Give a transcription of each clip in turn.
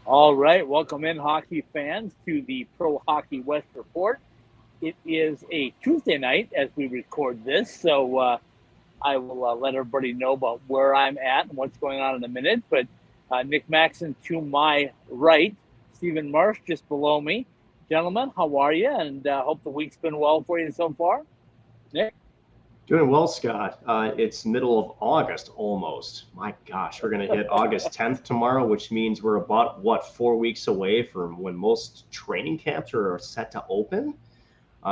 All right, welcome in, hockey fans, to the Pro Hockey West Report. It is a Tuesday night as we record this, so I will let everybody know about where I'm at and what's going on in a minute. But Nick Maxon to my right, Stephen Marsh just below me. Gentlemen, how are you? And hope the week's been well for you so far. Nick? Doing well, Scott. It's middle of August almost. My gosh, we're going to hit August 10th tomorrow, which means we're about, 4 weeks away from when most training camps are set to open.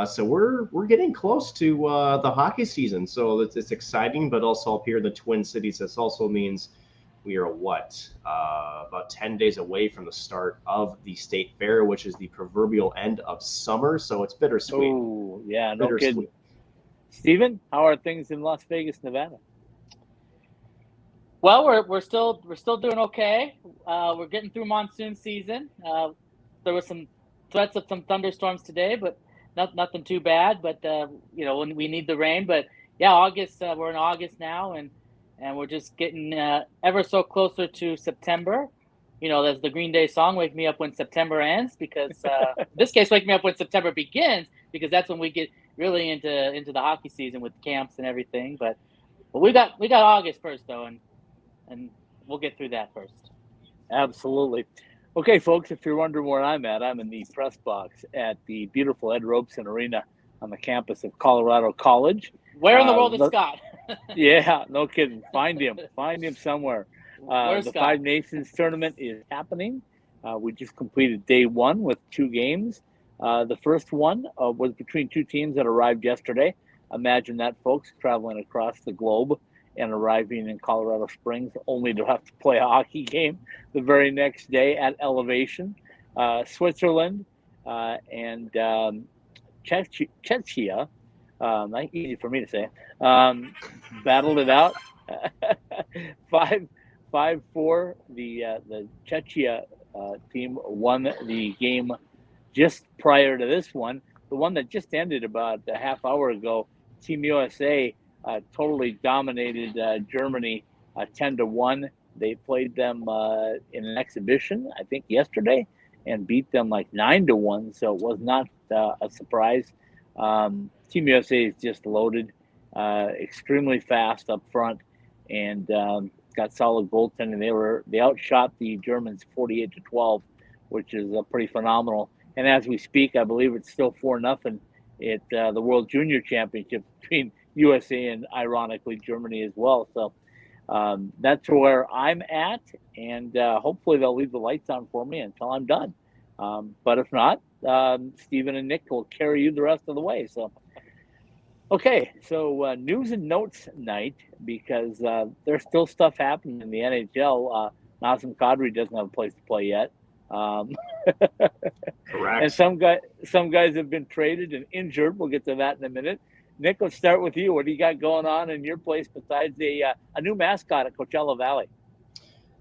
So we're getting close to the hockey season. So it's exciting, but also up here in the Twin Cities, this also means we are about 10 days away from the start of the state fair, which is the proverbial end of summer. So it's bittersweet. Oh, yeah, no kidding. Bittersweet. Stephen, how are things in Las Vegas, Nevada? Well, we're still doing okay. We're getting through monsoon season. There was some threats of some thunderstorms today, but nothing too bad. But when we need the rain. But yeah, August. We're in August now, and we're just getting ever so closer to September. There's the Green Day song "Wake Me Up When September Ends," because in this case, "Wake Me Up When September Begins," because that's when we get really into the hockey season with camps and everything. But we got August first though, and we'll get through that first. Absolutely. Okay, folks, if you're wondering where I'm at, I'm in the press box at the beautiful Ed Robeson Arena on the campus of Colorado College. Where in the world is Scott? Yeah, no kidding. Find him. Find him somewhere. Where's The Scott? Five Nations tournament is happening. We just completed day one with two games. The first one was between two teams that arrived yesterday. Imagine that, folks, traveling across the globe and arriving in Colorado Springs only to have to play a hockey game the very next day at elevation. Switzerland and Czechia, easy for me to say, battled it out. five, 5-4. The Czechia team won the game just prior to this one. The one that just ended about a half hour ago, Team USA totally dominated Germany 10-1. They played them in an exhibition, I think, yesterday, and beat them like 9-1. So it was not a surprise. Team USA is just loaded, extremely fast up front, and got solid goaltending. They outshot the Germans 48-12, which is pretty phenomenal. And as we speak, I believe it's still 4-0 at the World Junior Championship between USA and, ironically, Germany as well. So that's where I'm at, and hopefully they'll leave the lights on for me until I'm done. But if not, Stephen and Nick will carry you the rest of the way. So, okay, so news and notes night, because there's still stuff happening in the NHL. Nazem Kadri doesn't have a place to play yet. Um, and Correct. some guys have been traded and injured. We'll get to that in a minute. Nick, let's start with you. What do you got going on in your place besides a new mascot at Coachella Valley?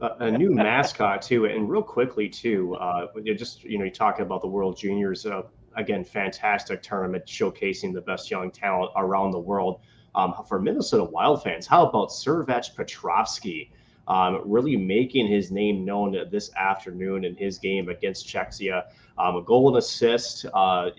A new mascot too, and real quickly too. You talking about the World Juniors. Again, fantastic tournament showcasing the best young talent around the world. For Minnesota Wild fans, how about Servech Petrovsky? Really making his name known this afternoon in his game against Czechia. A goal and assist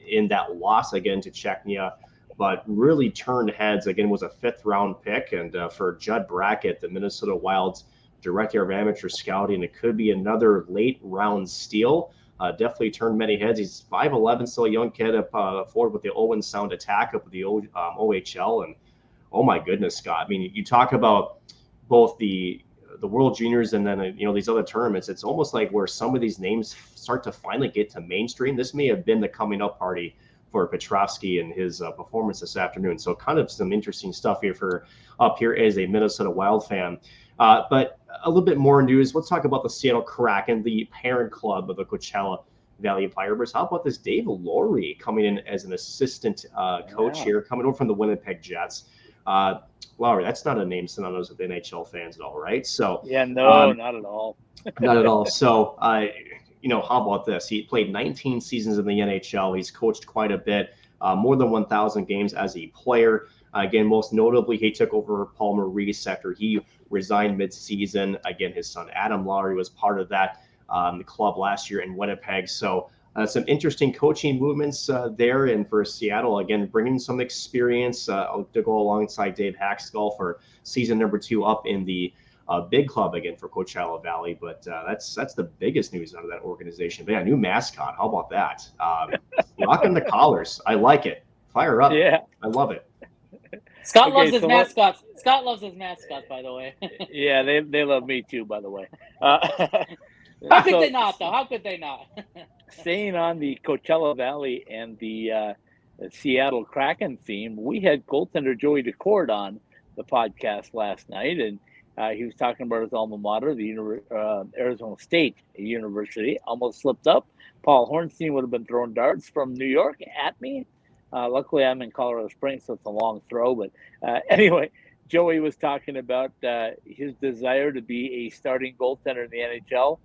in that loss again to Czechia, but really turned heads. Again, was a fifth round pick, and for Judd Brackett, the Minnesota Wild's director of amateur scouting, it could be another late round steal. Definitely turned many heads. He's 5'11", still a young kid up forward with the Owen Sound attack up with the OHL. And oh my goodness, Scott. I mean, you talk about both the World Juniors and then these other tournaments. It's almost like where some of these names start to finally get to mainstream. This may have been the coming up party for Petrovsky and his performance this afternoon. So kind of some interesting stuff here for up here as a Minnesota Wild fan. But a little bit more news. Let's talk about the Seattle Kraken, the parent club of the Coachella Valley Vipers. How about this Dave Laurie coming in as an assistant coach here, coming over from the Winnipeg Jets? Laurie, that's not a name synonymous with NHL fans at all, right? So, Yeah, no, not at all. not at all. So, how about this? He played 19 seasons in the NHL. He's coached quite a bit, more than 1,000 games as a player. Again, most notably, he took over Paul Maurice after he resigned mid-season. Again, his son Adam Lowry was part of that. the club last year in Winnipeg. So some interesting coaching movements there. And for Seattle, again, bringing some experience to go alongside Dave Haxtell for season number 2 up in the big club again for Coachella Valley. But that's the biggest news out of that organization. But yeah, new mascot. How about that? Rocking the collars. I like it. Fire up. Yeah. I love it. Scott loves his mascots. Scott loves his mascots, by the way. Yeah, they love me too, by the way. How could they not, though? How could they not? Staying on the Coachella Valley and the Seattle Kraken theme, we had goaltender Joey Decord on the podcast last night, and he was talking about his alma mater, the Arizona State University. Almost slipped up. Paul Hornstein would have been throwing darts from New York at me. Luckily, I'm in Colorado Springs, so it's a long throw. But anyway, Joey was talking about his desire to be a starting goaltender in the NHL.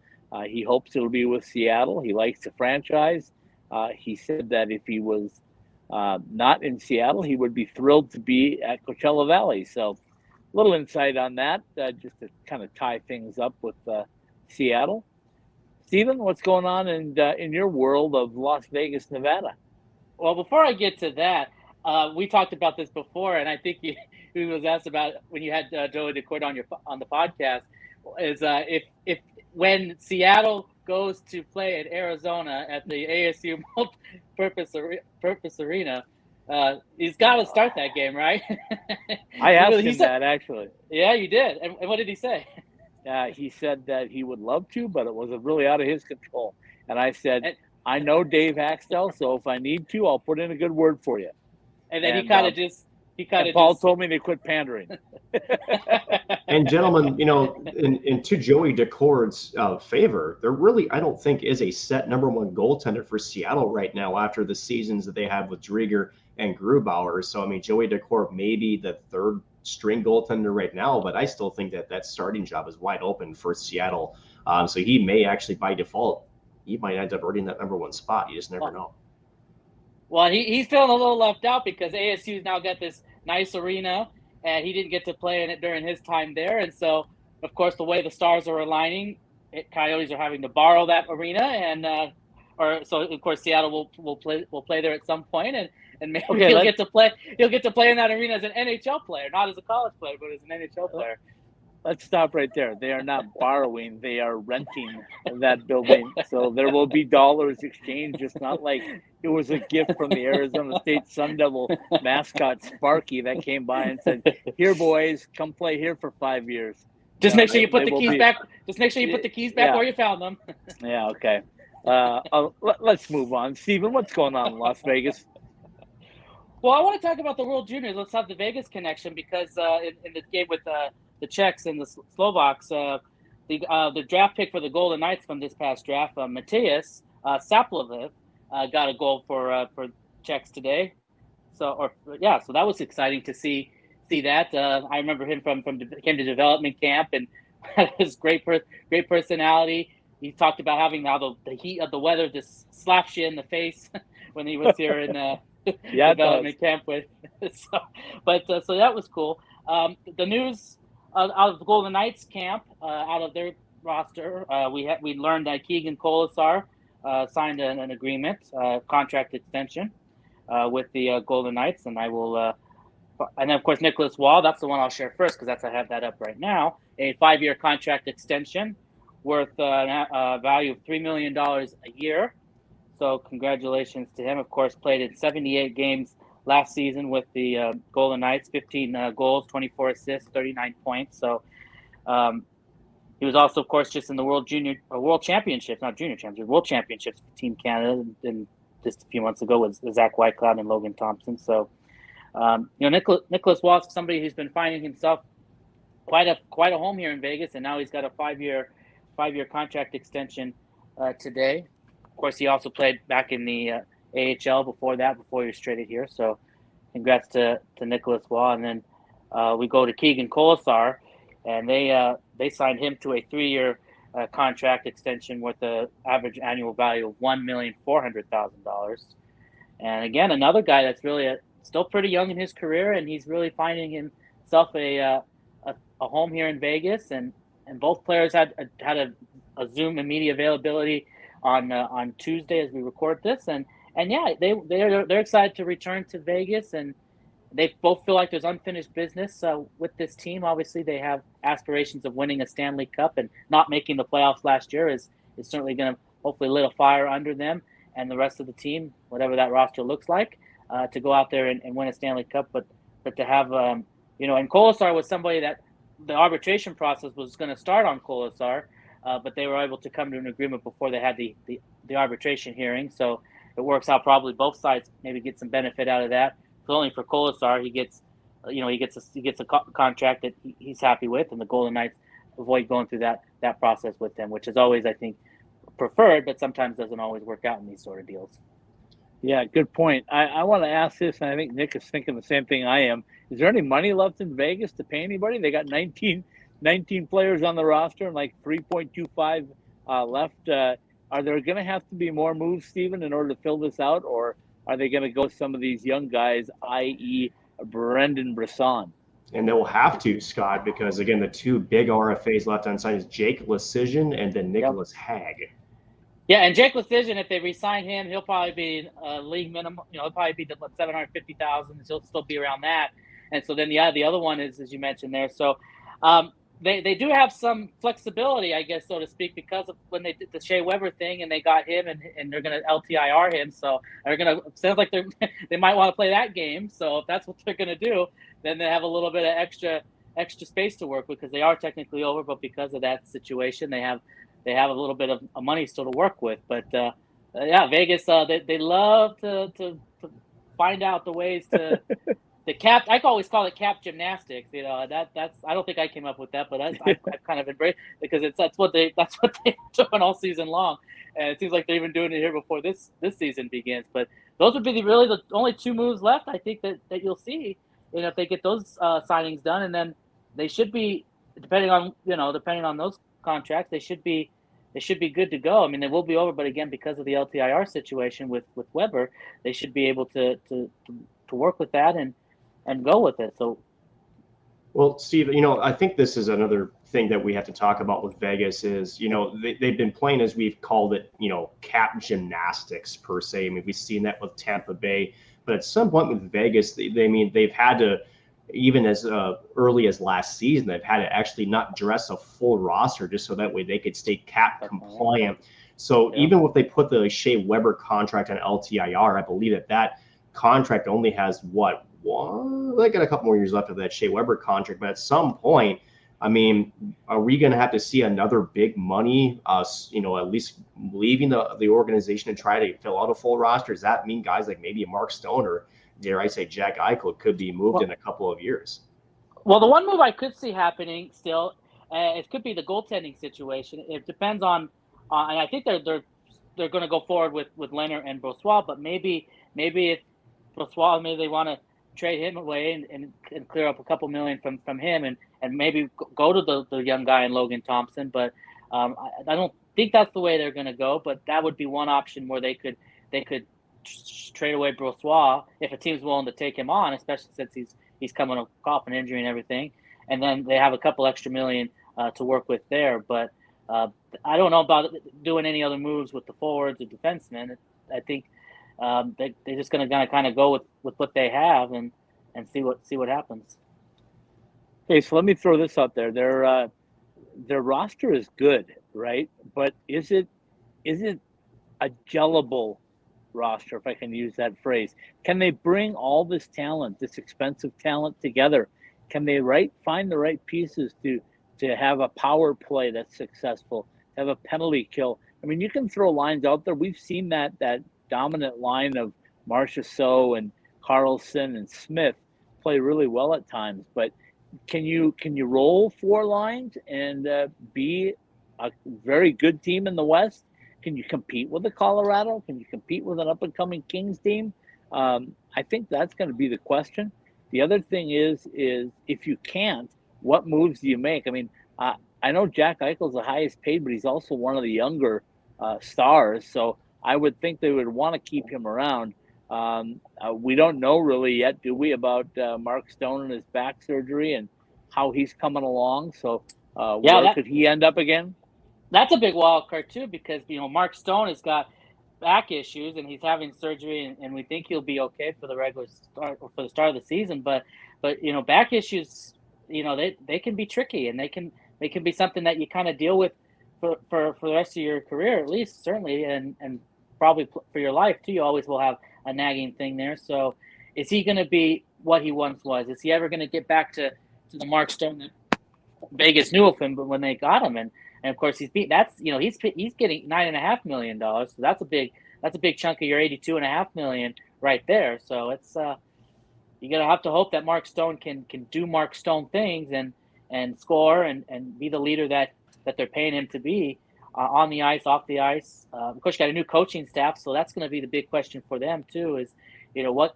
He hopes it'll be with Seattle. He likes the franchise. He said that if he was not in Seattle, he would be thrilled to be at Coachella Valley. So a little insight on that, just to kind of tie things up with Seattle. Stephen, what's going on in your world of Las Vegas, Nevada? Well, before I get to that, we talked about this before, and I think he was asked about when you had Joey Decord on the podcast, is if when Seattle goes to play in Arizona at the ASU Purpose Arena, he's got to start that game, right? I asked him that, actually. Yeah, you did. And what did he say? He said that he would love to, but it was really out of his control. And I said, I know Dave Haxtell, so if I need to, I'll put in a good word for you. And then Paul told me to quit pandering. And gentlemen, in to Joey Decord's favor, there really, I don't think, is a set number 1 goaltender for Seattle right now after the seasons that they have with Drieger and Grubauer. So, I mean, Joey Decord may be the 3rd string goaltender right now, but I still think that starting job is wide open for Seattle. So he may actually, by default, he might end up earning that number 1 spot. You just never know. Well, he's feeling a little left out because ASU's now got this nice arena, and he didn't get to play in it during his time there. And so, of course, the way the stars are aligning, Coyotes are having to borrow that arena, and so of course Seattle will play there at some point, and maybe he'll get to play in that arena as an NHL player, not as a college player, but as an NHL player. Let's stop right there. They are not borrowing; they are renting that building. So there will be dollars exchanged. It's not like it was a gift from the Arizona State Sun Devil mascot Sparky that came by and said, "Here, boys, come play here for 5 years." Just make sure you put the keys back. Just make sure you put the keys back where you found them. Yeah. Okay. Let's move on. Stephen, what's going on in Las Vegas? Well, I want to talk about the World Juniors. Let's have the Vegas connection because in the game with the Czechs and the Slovaks, the draft pick for the Golden Knights from this past draft, Matthias Saplaviv, got a goal for Czechs today. So that was exciting to see that. I remember him came to development camp and had his great personality. He talked about having now the heat of the weather just slaps you in the face when he was here in development camp with. So that was cool. The news out of the Golden Knights camp, out of their roster, we learned that Keegan Colasar signed an agreement, contract extension with the Golden Knights, and I will. And then, of course, Nicholas Wall, that's the one I'll share first because I have that up right now. A 5-year contract extension worth a value of $3 million a year. So congratulations to him. Of course, played in 78 games last season with the Golden Knights, 15 goals, 24 assists, 39 points. So he was also, of course, just in the World Championships, not Junior Championships, World Championships for Team Canada and just a few months ago with Zach Whitecloud and Logan Thompson. So, Nicholas Walsh, somebody who's been finding himself quite a home here in Vegas, and now he's got a 5-year contract extension today. Of course, he also played back in the AHL before he was traded here. So, congrats to Nicholas Wall. And then we go to Keegan Colasar, and they signed him to a 3-year contract extension with an average annual value of $1,400,000. And again, another guy that's really still pretty young in his career, and he's really finding himself a home here in Vegas. And both players had a a Zoom and media availability on Tuesday as we record this, and yeah, they're excited to return to Vegas, and they both feel like there's unfinished business with this team. Obviously, they have aspirations of winning a Stanley Cup, and not making the playoffs last year is certainly going to hopefully lit a fire under them and the rest of the team, whatever that roster looks like, to go out there and win a Stanley Cup. But to have, and Colasar was somebody that the arbitration process was going to start on Colasar, but they were able to come to an agreement before they had the arbitration hearing. So it works out probably both sides maybe get some benefit out of that. Only for Colasar, he gets a contract that he's happy with, and the Golden Knights avoid going through that process with them, which is always, I think, preferred, but sometimes doesn't always work out in these sort of deals. Yeah, good point. I want to ask this, and I think Nick is thinking the same thing I am. Is there any money left in Vegas to pay anybody? They got 19 players on the roster and like 3.25 left. Are there going to have to be more moves, Stephen, in order to fill this out, or are they going to go with some of these young guys, i.e. Brendan Brisson? And they'll have to, Scott, because, again, the two big RFAs left unsigned is Jake Lecision and then Nicholas Hag. Yeah, and Jake Lecision, if they re-sign him, he'll probably be league minimum. He'll probably be $750,000. He'll still be around that. And so then, the other one is, as you mentioned there. So they do have some flexibility, I guess, so to speak, because of when they did the Shea Weber thing and they got him and they're going to LTIR him. So sounds like they might want to play that game. So if that's what they're going to do, then they have a little bit of extra space to work with, because they are technically over, but because of that situation, they have a little bit of money still to work with. But yeah, Vegas, they love to find out the ways to the cap. I always call it cap gymnastics. That's I don't think I came up with that, but I've kind of embraced, because that's what they're doing all season long, and it seems like they're even doing it here before this season begins. But those would be really the only two moves left, I think, that you'll see. If they get those signings done, and then they should be, depending on those contracts, they should be good to go. I mean, they will be over, but again, because of the LTIR situation with Weber, they should be able to work with that and go with it. So, well, Steve, I think this is another thing that we have to talk about with Vegas is, they've been playing, as we've called it, cap gymnastics per se. I mean, we've seen that with Tampa Bay, but at some point with Vegas, they've had to, even as early as last season, they've had to actually not dress a full roster just so that way they could stay cap compliant. So even if they put the Shea Weber contract on LTIR, I believe that contract only has they got a couple more years left of that Shea Weber contract. But at some point, I mean, are we going to have to see another big money, at least leaving the organization and try to fill out a full roster? Does that mean guys like maybe Mark Stone or, dare I say, Jack Eichel could be moved in a couple of years? Well, the one move I could see happening still, it could be the goaltending situation. It depends on and I think they're going to go forward with Leonard and Brossoit, but maybe if Brossoit, maybe they want to trade him away and clear up a couple million from him and maybe go to the young guy in Logan Thompson. But I don't think that's the way they're going to go. But that would be one option where they could trade away Brossoit if a team's willing to take him on, especially since he's coming off an injury and everything. And then they have a couple extra million to work with there. But I don't know about doing any other moves with the forwards or defensemen. I think they're just going to kind of go with what they have and see what happens. Okay, so let me throw this out there. Their roster is good, right? But is it a gellable roster, if I can use that phrase? Can they bring all this talent, this expensive talent, together? Can they find the right pieces to have a power play that's successful, have a penalty kill? I mean, you can throw lines out there. We've seen that dominant line of Marchessault and Carlson and Smith play really well at times, but can you roll four lines and be a very good team in the West? Can you compete with the Colorado? Can you compete with an up-and-coming Kings team? I think that's going to be the question. The other thing is if you can't, what moves do you make? I mean, I know Jack Eichel's the highest paid, but he's also one of the younger stars, so I would think they would want to keep him around. We don't know really yet, do we, about Mark Stone and his back surgery and how he's coming along? So where could he end up again? That's a big wild card too, because Mark Stone has got back issues and he's having surgery, and we think he'll be okay for the regular start or for the start of the season. But back issues, they can be tricky, and they can be something that you kind of deal with for the rest of your career, at least certainly, and probably for your life too. You always will have a nagging thing there. So, is he going to be what he once was? Is he ever going to get back to the Mark Stone that Vegas knew of him, but when they got him, and of course he's getting $9.5 million. So that's a big chunk of your $82.5 million right there. So it's you're gonna have to hope that Mark Stone can do Mark Stone things and score and be the leader that they're paying him to be on the ice, off the ice. Of course, you got a new coaching staff, so that's going to be the big question for them too. Is what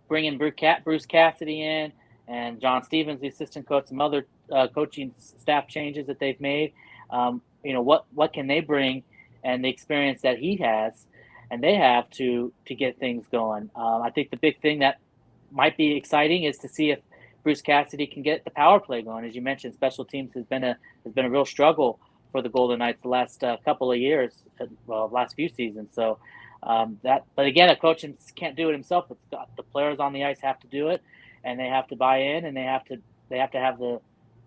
bringing Bruce Cassidy in and John Stevens, the assistant coach, some other coaching staff changes that they've made. What can they bring, and the experience that he has and they have to get things going. I think the big thing that might be exciting is to see if Bruce Cassidy can get the power play going. As you mentioned, special teams has been a real struggle for the Golden Knights the last couple of years, last few seasons. So but again, a coach can't do it himself. It's got the players on the ice have to do it, and they have to buy in, and they have to have the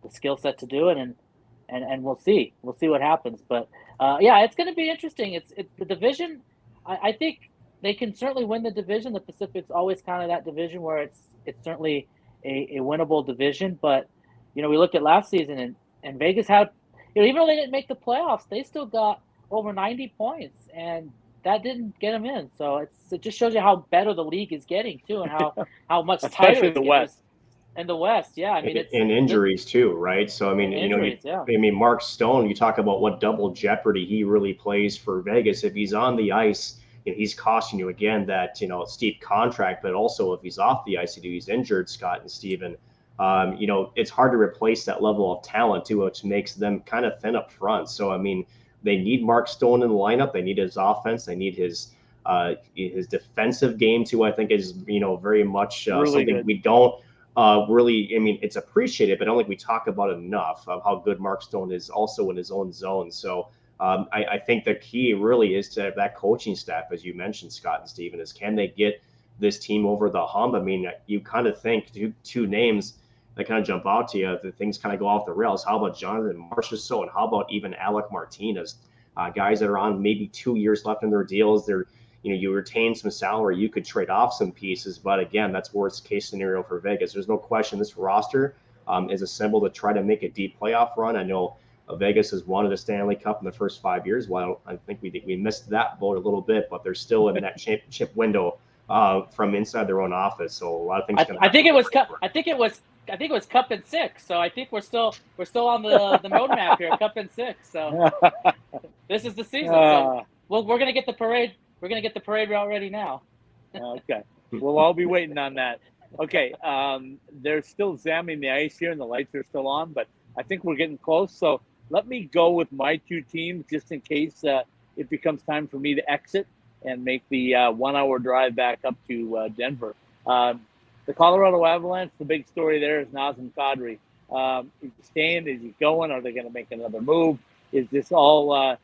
skill set to do it, and we'll see what happens. But it's going to be interesting. It's the division. I think they can certainly win the division. The Pacific's always kind of that division where it's certainly a winnable division. But we looked at last season, and Vegas had, even though they didn't make the playoffs, they still got over 90 points, and that didn't get them in. So it just shows you how better the league is getting too, and how much tighter the West. In the West, yeah. I mean, and injuries too, right? So I mean, Mark Stone. You talk about what double jeopardy he really plays for Vegas. If he's on the ice, he's costing you again that steep contract, but also if he's off the ice, he's injured. Scott and Steven, it's hard to replace that level of talent too, which makes them kind of thin up front. So I mean, they need Mark Stone in the lineup. They need his offense. They need his defensive game too. I think is very much really something good. We don't. Really, I mean, it's appreciated, but I don't think we talk about it enough of how good Mark Stone is also in his own zone. So I think the key really is to have that coaching staff, as you mentioned, Scott and Steven, is can they get this team over the hump? I mean, you kind of think two names that kind of jump out to you, the things kind of go off the rails. How about Jonathan Marchessault, and how about even Alec Martinez, guys that are on maybe 2 years left in their deals? They're you retain some salary, you could trade off some pieces, but again, that's worst case scenario for Vegas. There's no question this roster is assembled to try to make a deep playoff run. I know Vegas has won the Stanley Cup in the first 5 years. Well, I think we missed that boat a little bit, but they're still in that championship window from inside their own office. So a lot of things. I think it was Cup and 6. So I think we're still on the roadmap here, Cup and 6. So this is the season. So we're gonna get the parade. We're going to get the parade route ready now. Okay. We'll all be waiting on that. Okay. They're still zamming the ice here, and the lights are still on, but I think we're getting close. So let me go with my two teams just in case it becomes time for me to exit and make the 1 hour drive back up to Denver. The Colorado Avalanche, the big story there is Nazem Kadri. Is he staying? Is he going? Are they going to make another move? Is this all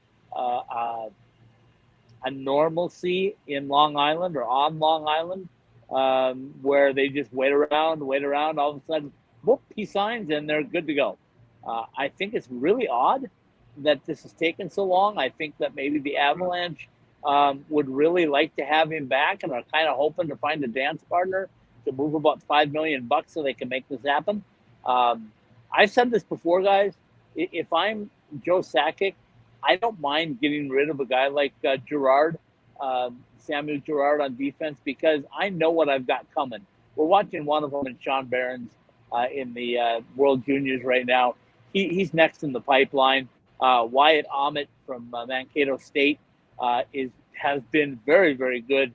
a normalcy in Long Island or on Long Island, where they just wait around, all of a sudden, whoop, he signs and they're good to go. I think it's really odd that this has taken so long. I think that maybe the Avalanche would really like to have him back and are kind of hoping to find a dance partner to move about $5 million so they can make this happen. I said this before, guys. If I'm Joe Sakic, I don't mind getting rid of a guy like Girard, Samuel Girard on defense, because I know what I've got coming. We're watching one of them in Sean Barron's in the World Juniors right now. He's next in the pipeline. Wyatt Ahmet from Mankato State has been very, very good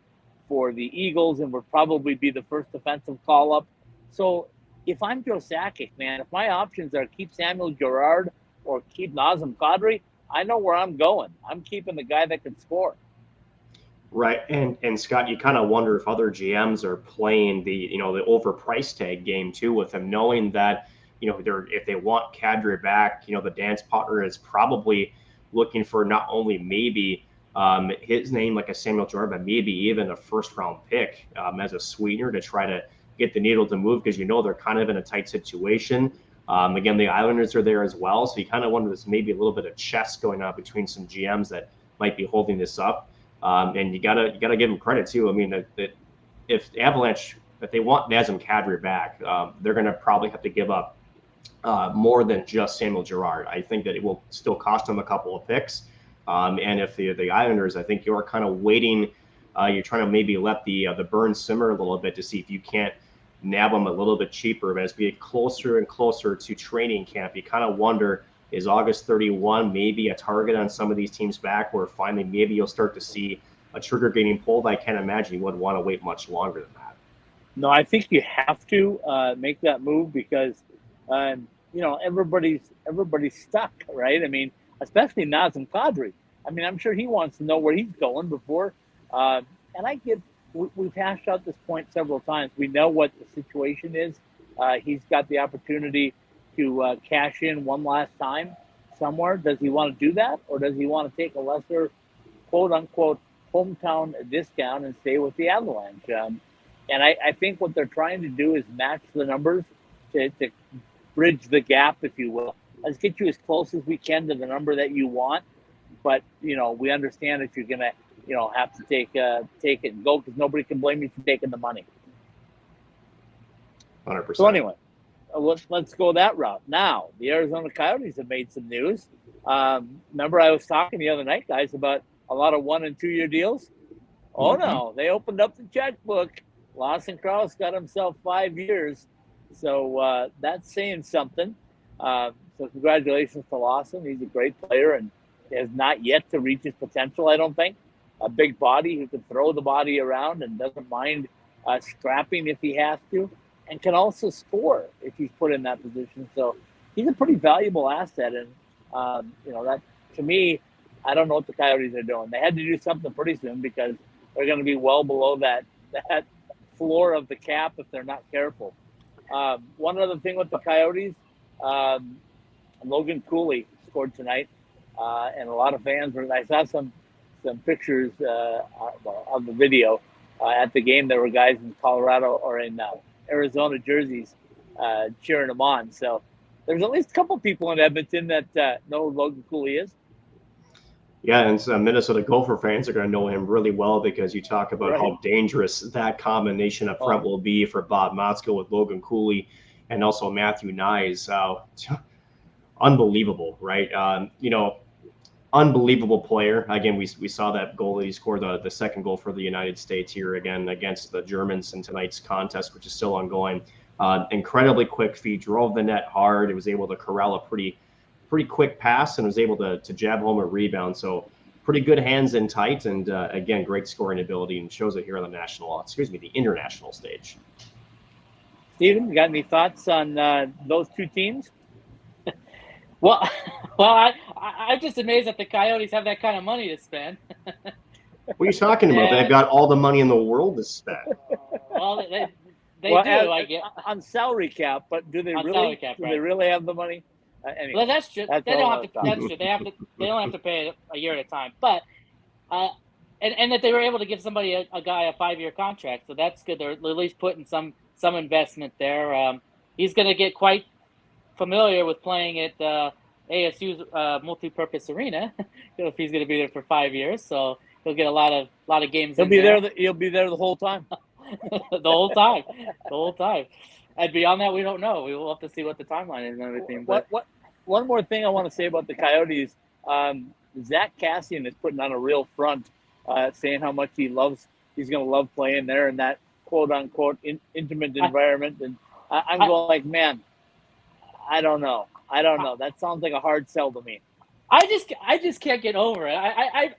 for the Eagles and will probably be the first defensive call-up. So if I'm Joe Sakic, man, if my options are keep Samuel Girard or keep Nazem Kadri, I know where I'm going. I'm keeping the guy that can score. Right, and Scott, you kind of wonder if other GMs are playing the the overprice tag game too with him, knowing that if they want Kadri back, the dance partner is probably looking for not only maybe his name like a Samuel Girard, but maybe even a first-round pick as a sweetener to try to get the needle to move, because they're kind of in a tight situation. Again, the Islanders are there as well, so you kind of wonder there's maybe a little bit of chess going on between some GMs that might be holding this up. And you gotta give them credit too. I mean, that if the Avalanche, if they want Nazem Kadri back, they're going to probably have to give up more than just Samuel Girard. I think that it will still cost them a couple of picks. And if the Islanders, I think you're kind of waiting. You're trying to maybe let the burn simmer a little bit to see if you can't nab them a little bit cheaper. But as we get closer and closer to training camp, you kind of wonder, is August 31 maybe a target on some of these teams back, where finally maybe you'll start to see a trigger getting pulled? I can't imagine you would want to wait much longer than that. No, I think you have to make that move because, everybody's stuck, right? I mean, especially Nazem Kadri. I mean, I'm sure he wants to know where he's going before. We've hashed out this point several times. We know what the situation is. He's got the opportunity to cash in one last time somewhere. Does he want to do that, or does he want to take a lesser, quote unquote, hometown discount and stay with the Avalanche? And I think what they're trying to do is match the numbers to bridge the gap, if you will. Let's get you as close as we can to the number that you want. But, we understand that you're going to, have to take it and go, because nobody can blame you for taking the money. 100%. So anyway, let's go that route. Now, the Arizona Coyotes have made some news. Remember I was talking the other night, guys, about a lot of 1- and 2-year deals? Oh, no, they opened up the checkbook. Lawson Crouse got himself 5 years. So that's saying something. So congratulations to Lawson. He's a great player and has not yet to reach his potential, I don't think. A big body who can throw the body around and doesn't mind scrapping if he has to, and can also score if he's put in that position. So he's a pretty valuable asset. And, that to me, I don't know what the Coyotes are doing. They had to do something pretty soon because they're going to be well below that floor of the cap if they're not careful. One other thing with the Coyotes, Logan Cooley scored tonight, and a lot of fans were. I saw some pictures of the video at the game. There were guys in Colorado or in Arizona jerseys cheering him on. So there's at least a couple people in Edmonton that know who Logan Cooley is. Yeah, and some Minnesota Gopher fans are going to know him really well, because you talk about how dangerous that combination up front will be for Bob Motzko with Logan Cooley and also Matthew Nyes. Unbelievable, right? Unbelievable player. Again, we saw that goal that he scored, the second goal for the United States here again against the Germans in tonight's contest, which is still ongoing. Incredibly quick feet, drove the net hard. It was able to corral a pretty quick pass and was able to jab home a rebound. So pretty good hands in tight, and again, great scoring ability, and shows it here on the international stage. Steven, you got any thoughts on those two teams? Well, I'm just amazed that the Coyotes have that kind of money to spend. What are you talking about? They've got all the money in the world to spend. Well, they do. I get on salary cap, but do they on really? Salary cap, do right. they really have the money? Anyway, Well, that's true. That's They don't have to. all That's true. They don't have to pay a year at a time. But and that they were able to give somebody a guy a 5-year contract, so that's good. They're at least putting some investment there. He's going to get quite familiar with playing at ASU's multi-purpose arena if he's going to be there for 5 years. So he'll get a lot of games. He'll be there. He'll be there the whole time. the whole time. And beyond that, we don't know. We will have to see what the timeline is and everything. But One more thing I want to say about the Coyotes. Zach Cassian is putting on a real front, saying how much he's going to love playing there in that quote unquote intimate environment. And I'm going like, man, I don't know. That sounds like a hard sell to me. I just can't get over it.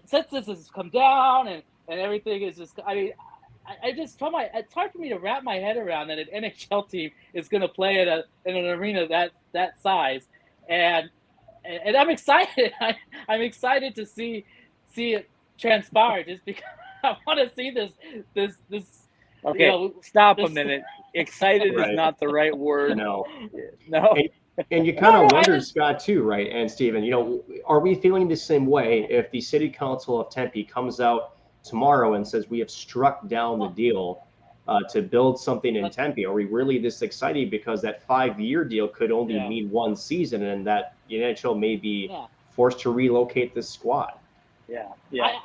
Since this has come down and everything is just, I just told it's hard for me to wrap my head around that an NHL team is going to play in an arena that size, and I'm excited. I'm excited to see it transpire, just because I want to see this. Okay, stop a minute. Excited is not the right word. No. No. And you kind of No, wonder, Scott, too, right? And Stephen, are we feeling the same way if the city council of Tempe comes out tomorrow and says we have struck down the deal to build something in Tempe? Are we really this excited because that 5-year deal could only mean one season and that the NHL may be forced to relocate this squad? Yeah.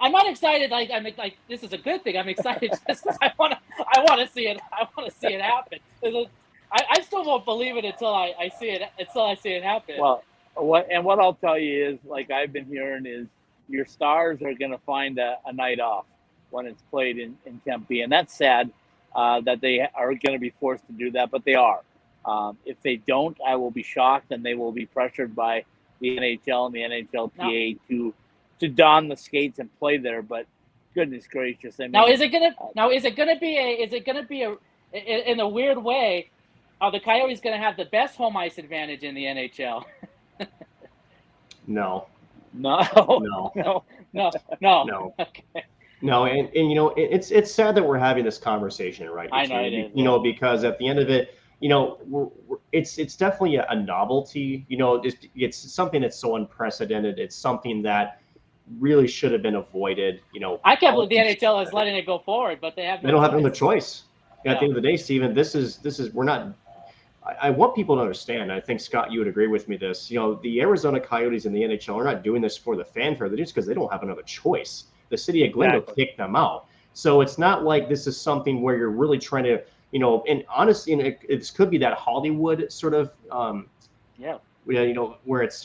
I'm not excited. Like this is a good thing. I'm excited just because I want to see it. I want to see it happen. I still won't believe it until I see it. Until I see it happen. Well, what I'll tell you is, like I've been hearing, is your Stars are going to find a night off when it's played in Tempe, and that's sad that they are going to be forced to do that, but they are. If they don't, I will be shocked, and they will be pressured by the NHL and the NHLPA to don the skates and play there. But goodness gracious, I mean, is it gonna be in a weird way? Are the Coyotes going to have the best home ice advantage in the NHL? No. No. Okay. No, and it's sad that we're having this conversation, right? I know it is. Because at the end of it, it's definitely a novelty. It's something that's so unprecedented. It's something that really should have been avoided. I can't believe the NHL is letting it go forward, but they don't have another choice. At the end of the day, Stephen, this is we're not. I want people to understand. I think, Scott, you would agree with me this. The Arizona Coyotes and the NHL are not doing this for the fanfare. They're just because they don't have another choice. The city of Glendale kicked them out. So it's not like this is something where you're really trying to, and honestly, it could be that Hollywood sort of, where it's,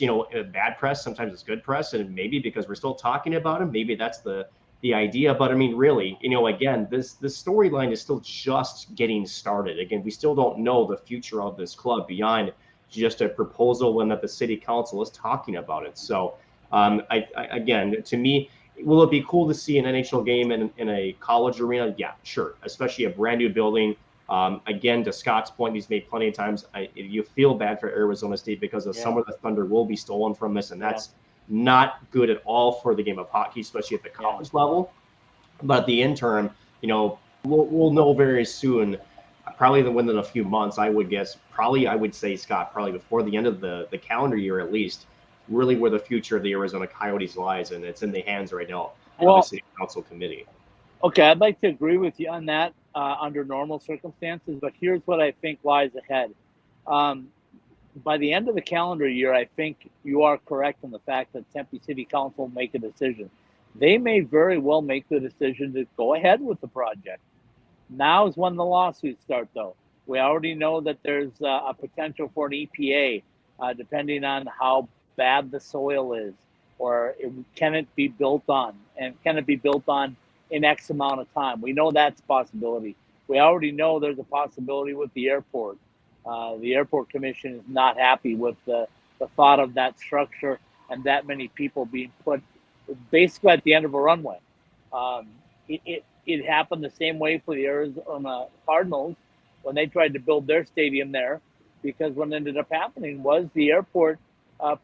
bad press. Sometimes it's good press. And maybe because we're still talking about him, maybe that's the idea. But I mean, really, again, this storyline is still just getting started. Again, we still don't know the future of this club beyond just a proposal and that the city council is talking about it. So, again, to me, will it be cool to see an NHL game in a college arena? Yeah, sure. Especially a brand new building. Again, to Scott's point, he's made plenty of times. You feel bad for Arizona State because some of the thunder will be stolen from this, and that's not good at all for the game of hockey, especially at the college level. But the interim, we'll know very soon, probably within a few months, I would guess. I would say, Scott, probably before the end of the calendar year at least, really where the future of the Arizona Coyotes lies, and it's in the hands right now of the city council committee. Okay, I'd like to agree with you on that under normal circumstances, but here's what I think lies ahead. By the end of the calendar year, I think you are correct in the fact that Tempe City Council will make a decision. They may very well make the decision to go ahead with the project. Now is when the lawsuits start, though. We already know that there's a potential for an EPA, depending on how bad the soil is, or can it be built on, and can it be built on in X amount of time. We know that's a possibility. We already know there's a possibility with the airport. The airport commission is not happy with the thought of that structure and that many people being put basically at the end of a runway. It happened the same way for the Arizona Cardinals when they tried to build their stadium there, because what ended up happening was the airport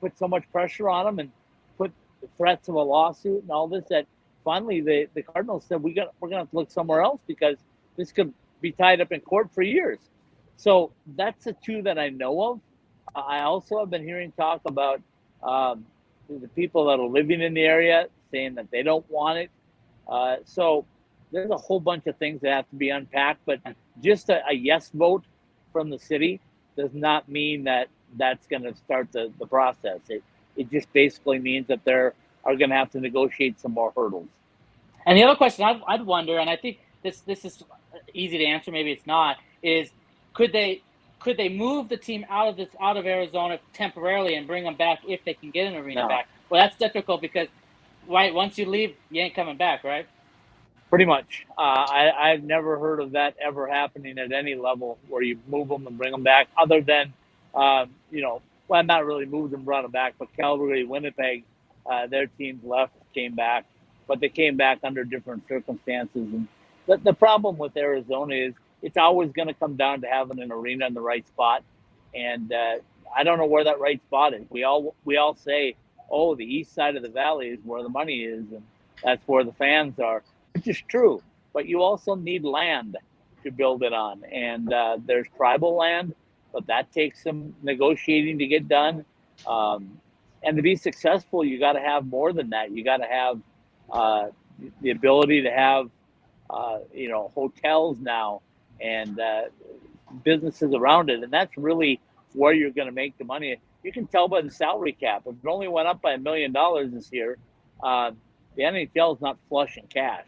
put so much pressure on them and put threats of a lawsuit and all this that finally the Cardinals said we're gonna have to look somewhere else because this could be tied up in court for years. So that's the two that I know of. I also have been hearing talk about the people that are living in the area saying that they don't want it. So there's a whole bunch of things that have to be unpacked, but just a yes vote from the city does not mean that that's going to start the process. It just basically means that they're are going to have to negotiate some more hurdles. And the other question I'd wonder, and I think this is easy to answer, maybe it's not, is could they move the team out of Arizona temporarily and bring them back if they can get an arena back? Well, that's difficult because once you leave, you ain't coming back, right? Pretty much. I've never heard of that ever happening at any level where you move them and bring them back, other than well, not really moved and brought them back, but Calgary, Winnipeg, their teams left, came back, but they came back under different circumstances. And the problem with Arizona is it's always going to come down to having an arena in the right spot. And I don't know where that right spot is. We all say, oh, the east side of the valley is where the money is, and that's where the fans are, which is true. But you also need land to build it on. And there's tribal land but that takes some negotiating to get done. And to be successful, you got to have more than that. You got to have the ability to have, hotels now and businesses around it. And that's really where you're going to make the money. You can tell by the salary cap. If it only went up by $1 million this year, the NHL is not flush in cash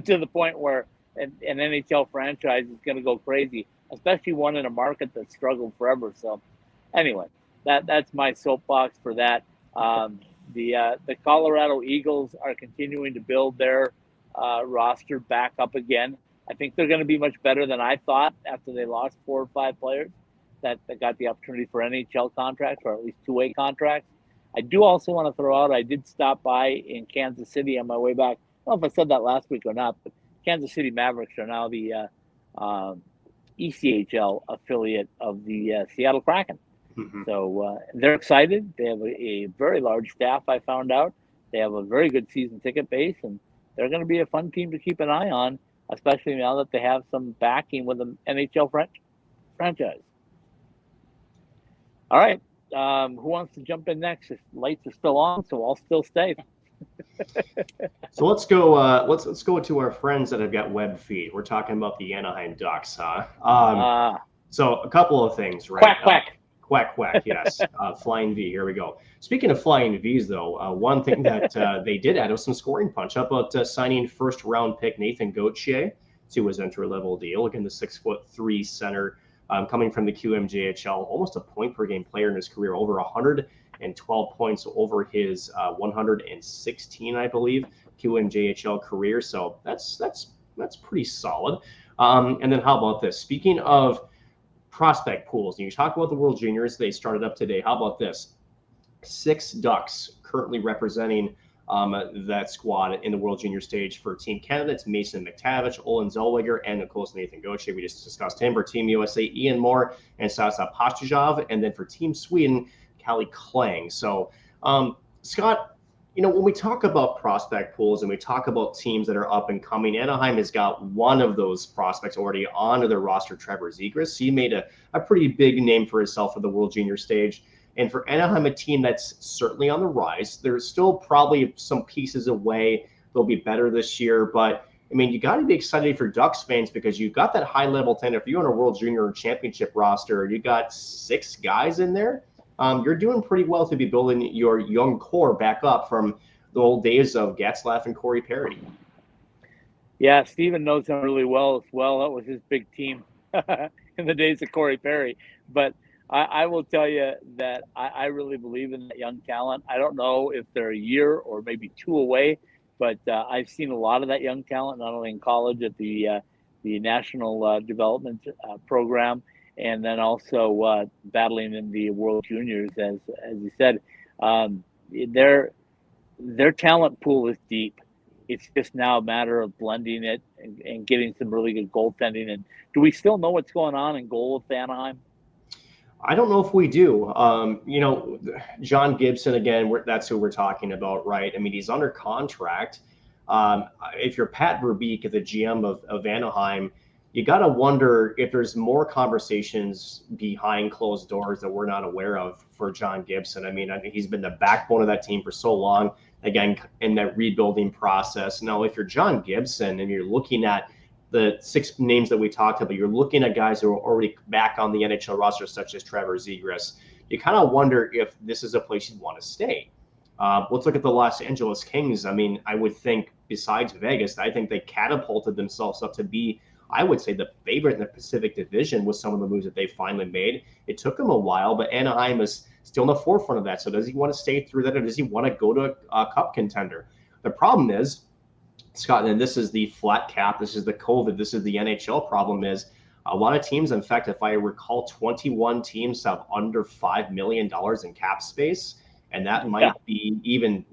to the point where an NHL franchise is going to go crazy, especially one in a market that's struggled forever. So anyway, that's my soapbox for that. The Colorado Eagles are continuing to build their roster back up again. I think they're going to be much better than I thought after they lost 4 or 5 players that got the opportunity for NHL contracts, or at least two-way contracts. I do also want to throw out, I did stop by in Kansas City on my way back. I don't know if I said that last week or not, but Kansas City Mavericks are now the ECHL affiliate of the Seattle Kraken. Mm-hmm. So they're excited. They have a very large staff, I found out. They have a very good season ticket base, and they're going to be a fun team to keep an eye on, especially now that they have some backing with an NHL franchise. All right. Who wants to jump in next? The lights are still on, so I'll still stay. So let's go. Let's go to our friends that have got web feed. We're talking about the Anaheim Ducks, huh? So a couple of things, right? Quack, quack. Quack, quack, yes. Flying V, here we go. Speaking of flying Vs, though, one thing that they did add was some scoring punch. How about signing first-round pick Nathan Gauthier to his entry-level deal? Again, the 6'3" center coming from the QMJHL, almost a point-per-game player in his career, over 112 points over his 116, I believe, QMJHL career. So that's pretty solid. And then how about this? Speaking of prospect pools, and you talk about the World Juniors, they started up today. How about this? 6 Ducks currently representing that squad in the World Junior stage for Team Canada. It's Mason McTavish, Olin Zellweger, and of course Nathan Gauthier. We just discussed him. For Team USA, Ian Moore and Sasa Pastujov. And then for Team Sweden, Callie Klang. So, Scott, when we talk about prospect pools and we talk about teams that are up and coming, Anaheim has got one of those prospects already onto their roster, Trevor Zegras. He made a pretty big name for himself for the World Junior stage. And for Anaheim, a team that's certainly on the rise, there's still probably some pieces away. They'll be better this year. But, you got to be excited for Ducks fans because you've got that high-level talent. If you're on a World Junior Championship roster, you got 6 guys in there. You're doing pretty well to be building your young core back up from the old days of Getzlaff and Corey Perry. Yeah, Steven knows him really well as well. That was his big team in the days of Corey Perry. But I will tell you that I really believe in that young talent. I don't know if they're a year or maybe 2 away, but I've seen a lot of that young talent, not only in college at the National Development Program, and then also battling in the World Juniors, as you said. Their talent pool is deep. It's just now a matter of blending it and getting some really good goaltending. And do we still know what's going on in goal with Anaheim? I don't know if we do. John Gibson, again, that's who we're talking about, right? He's under contract. If you're Pat Verbeek, the GM of Anaheim, you got to wonder if there's more conversations behind closed doors that we're not aware of for John Gibson. He's been the backbone of that team for so long, again, in that rebuilding process. Now, if you're John Gibson and you're looking at the 6 names that we talked about, you're looking at guys who are already back on the NHL roster, such as Trevor Zegras. You kind of wonder if this is a place you'd want to stay. Let's look at the Los Angeles Kings. I would think, besides Vegas, I think they catapulted themselves up to be, I would say, the favorite in the Pacific Division with some of the moves that they finally made. It took them a while, but Anaheim is still in the forefront of that. So does he want to stay through that, or does he want to go to a cup contender? The problem is, Scott, and this is the flat cap, this is the COVID, this is the NHL problem, is a lot of teams, in fact, if I recall, 21 teams have under $5 million in cap space, and that might be even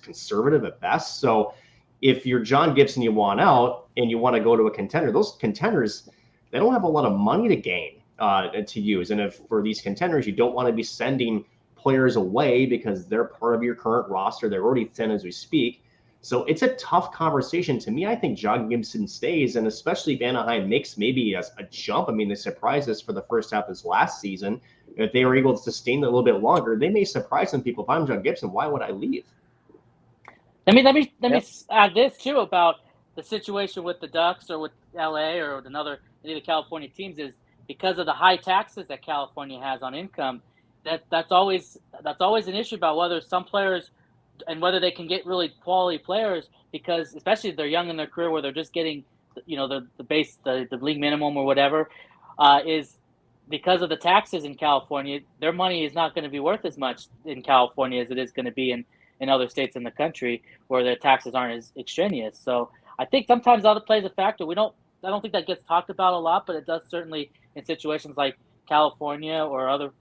conservative at best. So if you're John Gibson, you want out and you want to go to a contender, those contenders, they don't have a lot of money to gain to use. And if for these contenders, you don't want to be sending players away because they're part of your current roster, they're already thin as we speak. So it's a tough conversation. To me, I think John Gibson stays, and especially if Anaheim makes maybe a jump. I mean, they surprised us for the first half of this last season. If they were able to sustain it a little bit longer, they may surprise some people. If I'm John Gibson, why would I leave? Let me add this too about the situation with the Ducks or with LA or any of the California teams is because of the high taxes that California has on income. That's always an issue about whether some players and whether they can get really quality players, because especially if they're young in their career where they're just getting the league minimum or whatever, is because of the taxes in California. Their money is not going to be worth as much in California as it is going to be in other states in the country where their taxes aren't as extraneous. So I think sometimes that plays a factor. I don't think that gets talked about a lot, but it does certainly in situations like California or other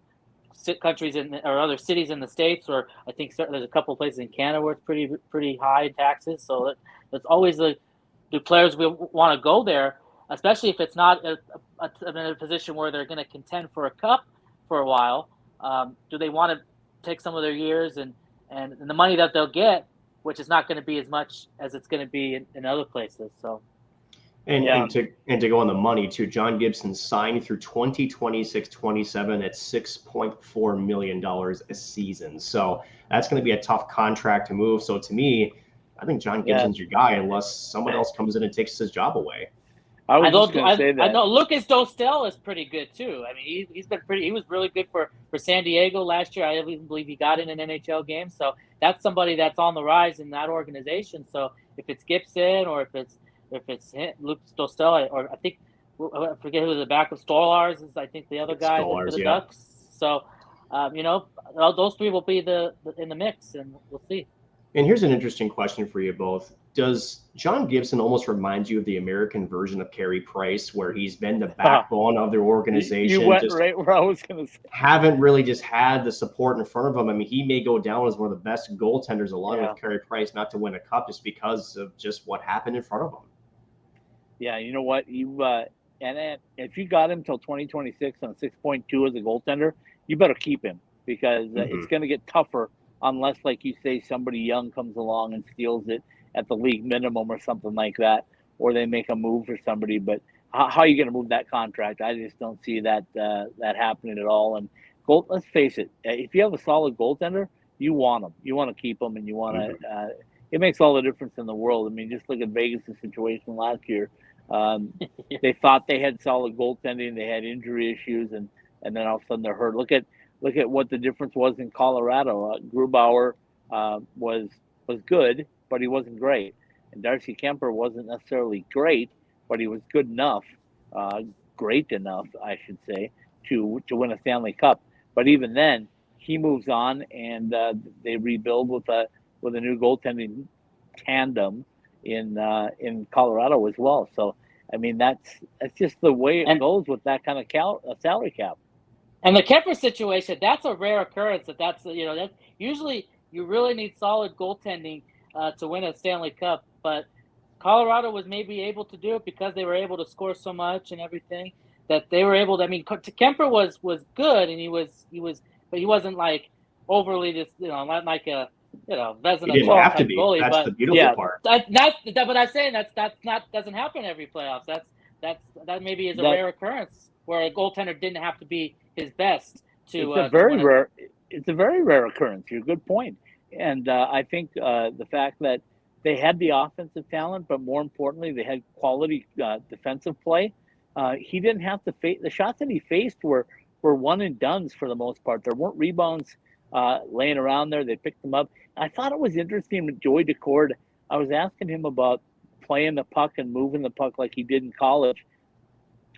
countries or other cities in the States, or I think there's a couple of places in Canada where it's pretty high in taxes. So that's always the players we want to go there, especially if it's not in a position where they're going to contend for a cup for a while. Do they want to take some of their years and the money that they'll get, which is not going to be as much as it's going to be in other places. So, and to go on the money too, John Gibson signed through 2026-27 at $6.4 million a season. So that's going to be a tough contract to move. So to me, I think John Gibson's your guy unless someone else comes in and takes his job away. I was just going to say that. I know Lucas Dostal is pretty good too. I mean, he was really good for San Diego last year. I even believe he got in an NHL game. So that's somebody that's on the rise in that organization. So if it's Gibson or if it's Lucas Dostal, or I forget who the backup Stolars is. I think the other guy for the Ducks. So those three will be in the mix, and we'll see. And here's an interesting question for you both. Does John Gibson almost remind you of the American version of Carey Price, where he's been the backbone of their organization? You went right where I was going to say. Haven't really just had the support in front of him. I mean, he may go down as one of the best goaltenders along with Carey Price not to win a cup just because of just what happened in front of him. Yeah, you know what? And if you got him till 2026 on 6.2 as a goaltender, you better keep him because it's going to get tougher unless, like you say, somebody young comes along and steals it at the league minimum or something like that, or they make a move for somebody. But how are you going to move that contract? I just don't see that happening at all. And let's face it, if you have a solid goaltender, you want him. You want to keep him, and you want to. It makes all the difference in the world. I mean, just look at Vegas' situation last year. They thought they had solid goaltending. They had injury issues, and then all of a sudden they're hurt. Look at what the difference was in Colorado. Grubauer was good, but he wasn't great. And Darcy Kemper wasn't necessarily great, but he was good enough, great enough, I should say, to win a Stanley Cup. But even then, he moves on, and they rebuild with a new goaltending tandem in Colorado as well. So, I mean, that's just the way it goes with that kind of salary cap. And the Kemper situation, that's a rare occurrence. That's usually you really need solid goaltending to win a Stanley Cup. But Colorado was maybe able to do it because they were able to score so much and everything that they were able to. I mean, Kemper was good, and he but he wasn't like overly just not like a Vezina he didn't have to be. Goalie, that's the beautiful part. But I'm saying doesn't happen every playoffs. That maybe is a rare occurrence where a goaltender didn't have to be his best to. It's a very rare occurrence. You're a good point, and I think the fact that they had the offensive talent, but more importantly, they had quality defensive play. He didn't have to face the shots that he faced were one and dones for the most part. There weren't rebounds laying around there. They picked them up. I thought it was interesting with Joey Decord. I was asking him about playing the puck and moving the puck like he did in college.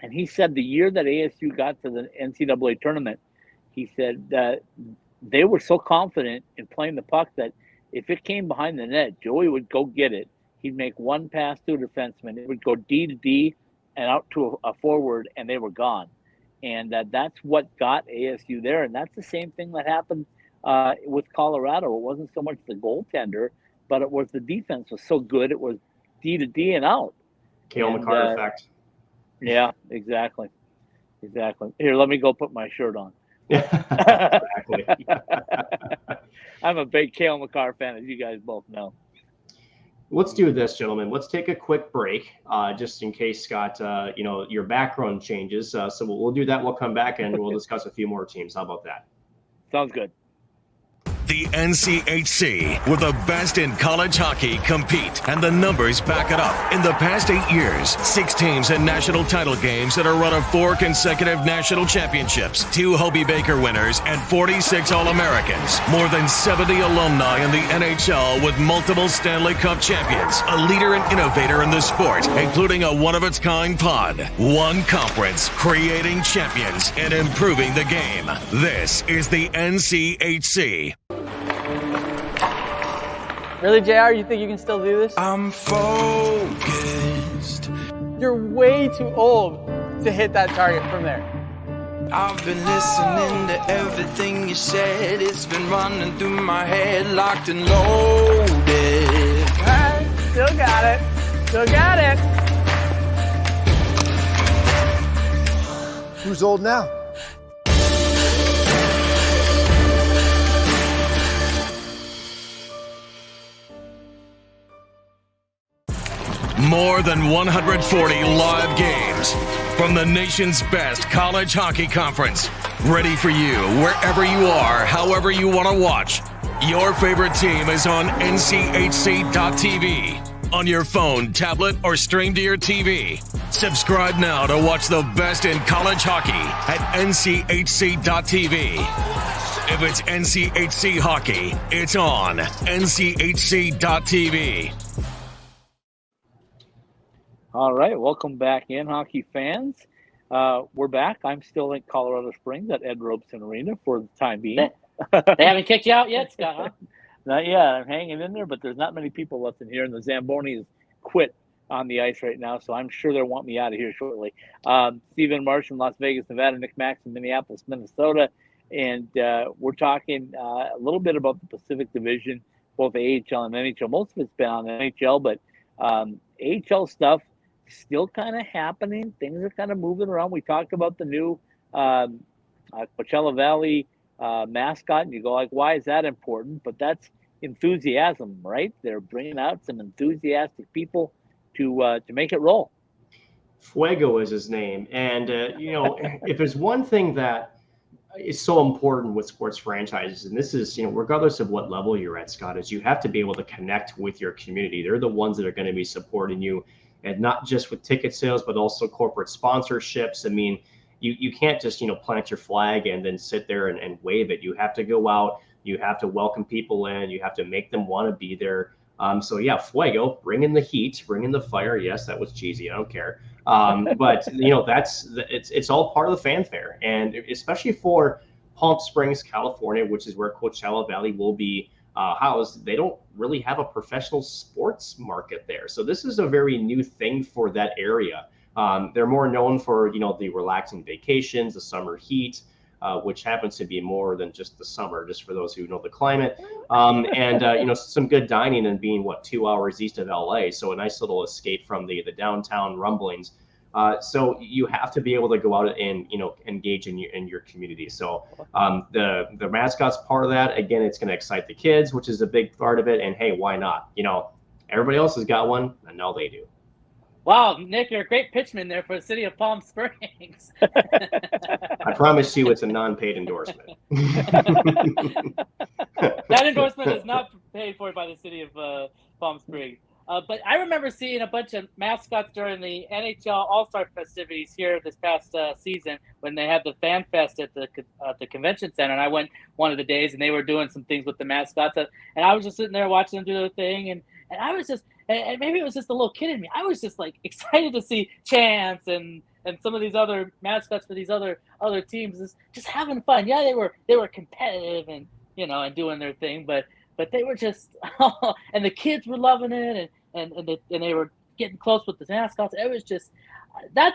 And he said the year that ASU got to the NCAA tournament, he said that they were so confident in playing the puck that if it came behind the net, Joey would go get it. He'd make one pass to a defenseman. It would go D to D and out to a forward, and they were gone. And that's what got ASU there. And that's the same thing that happened with Colorado. It wasn't so much the goaltender, but it was the defense was so good. It was D to D and out. Cale Makar effect. Yeah, exactly. Here, let me go put my shirt on. Exactly. I'm a big Cale Makar fan, as you guys both know. Let's do this, gentlemen. Let's take a quick break, just in case, Scott, your background changes. So we'll do that. We'll come back and we'll discuss a few more teams. How about that? Sounds good. The NCHC, where the best in college hockey compete, and the numbers back it up. In the past 8 years, 6 teams in national title games that are run of 4 consecutive national championships, 2 Hobie Baker winners, and 46 All-Americans. More than 70 alumni in the NHL with multiple Stanley Cup champions. A leader and innovator in the sport, including a one-of-its-kind pod. One conference, creating champions and improving the game. This is the NCHC. Really, JR, you think you can still do this? I'm focused. You're way too old to hit that target from there. I've been listening to everything you said. It's been running through my head, locked and loaded. All right, still got it. Still got it. Who's old now? More than 140 live games from the nation's best college hockey conference. Ready for you wherever you are, however you want to watch. Your favorite team is on NCHC.TV. On your phone, tablet, or stream to your TV. Subscribe now to watch the best in college hockey at NCHC.TV. If it's NCHC hockey, it's on NCHC.TV. All right, welcome back in, hockey fans. We're back. I'm still in Colorado Springs at Ed Robeson Arena for the time being. They haven't kicked you out yet, Scott, huh? Not yet. I'm hanging in there, but there's not many people left in here, and the Zambonis quit on the ice right now, so I'm sure they'll want me out of here shortly. Stephen Marsh from Las Vegas, Nevada, Nick Max from Minneapolis, Minnesota, and we're talking a little bit about the Pacific Division, both AHL and NHL. Most of it's been on NHL, but AHL stuff still kind of happening. Things are kind of moving around. We talked about the new Coachella Valley mascot, and you go like, why is that important? But that's enthusiasm, right? They're bringing out some enthusiastic people to make it roll. Fuego is his name, and if there's one thing that is so important with sports franchises, and this is, regardless of what level you're at, Scott, is you have to be able to connect with your community. They're the ones that are going to be supporting you, and not just with ticket sales, but also corporate sponsorships. I mean, you can't just, plant your flag and then sit there and wave it. You have to go out, you have to welcome people in, you have to make them want to be there. So yeah, Fuego, bring in the heat, bring in the fire. Yes, that was cheesy. I don't care. But it's all part of the fanfare, and especially for Palm Springs, California, which is where Coachella Valley will be housed. They don't really have a professional sports market there, so this is a very new thing for that area. They're more known for the relaxing vacations, the summer heat, which happens to be more than just the summer, just for those who know the climate, and some good dining, and being 2 hours east of LA, so a nice little escape from the downtown rumblings. So you have to be able to go out and engage in your community. So the mascot's part of that. Again, it's going to excite the kids, which is a big part of it. And hey, why not? Everybody else has got one, and now they do. Wow, Nick, you're a great pitchman there for the city of Palm Springs. I promise you, it's a non-paid endorsement. That endorsement is not paid for by the city of Palm Springs. But I remember seeing a bunch of mascots during the NHL All-Star festivities here this past season when they had the Fan Fest at the convention center. And I went one of the days, and they were doing some things with the mascots. And I was just sitting there watching them do their thing. And I was just, and maybe it was just a little kid in me, I was just like excited to see Chance and some of these other mascots for these other teams just having fun. Yeah, they were competitive and and doing their thing, but they were just and the kids were loving it, and they were getting close with the mascots. It was just that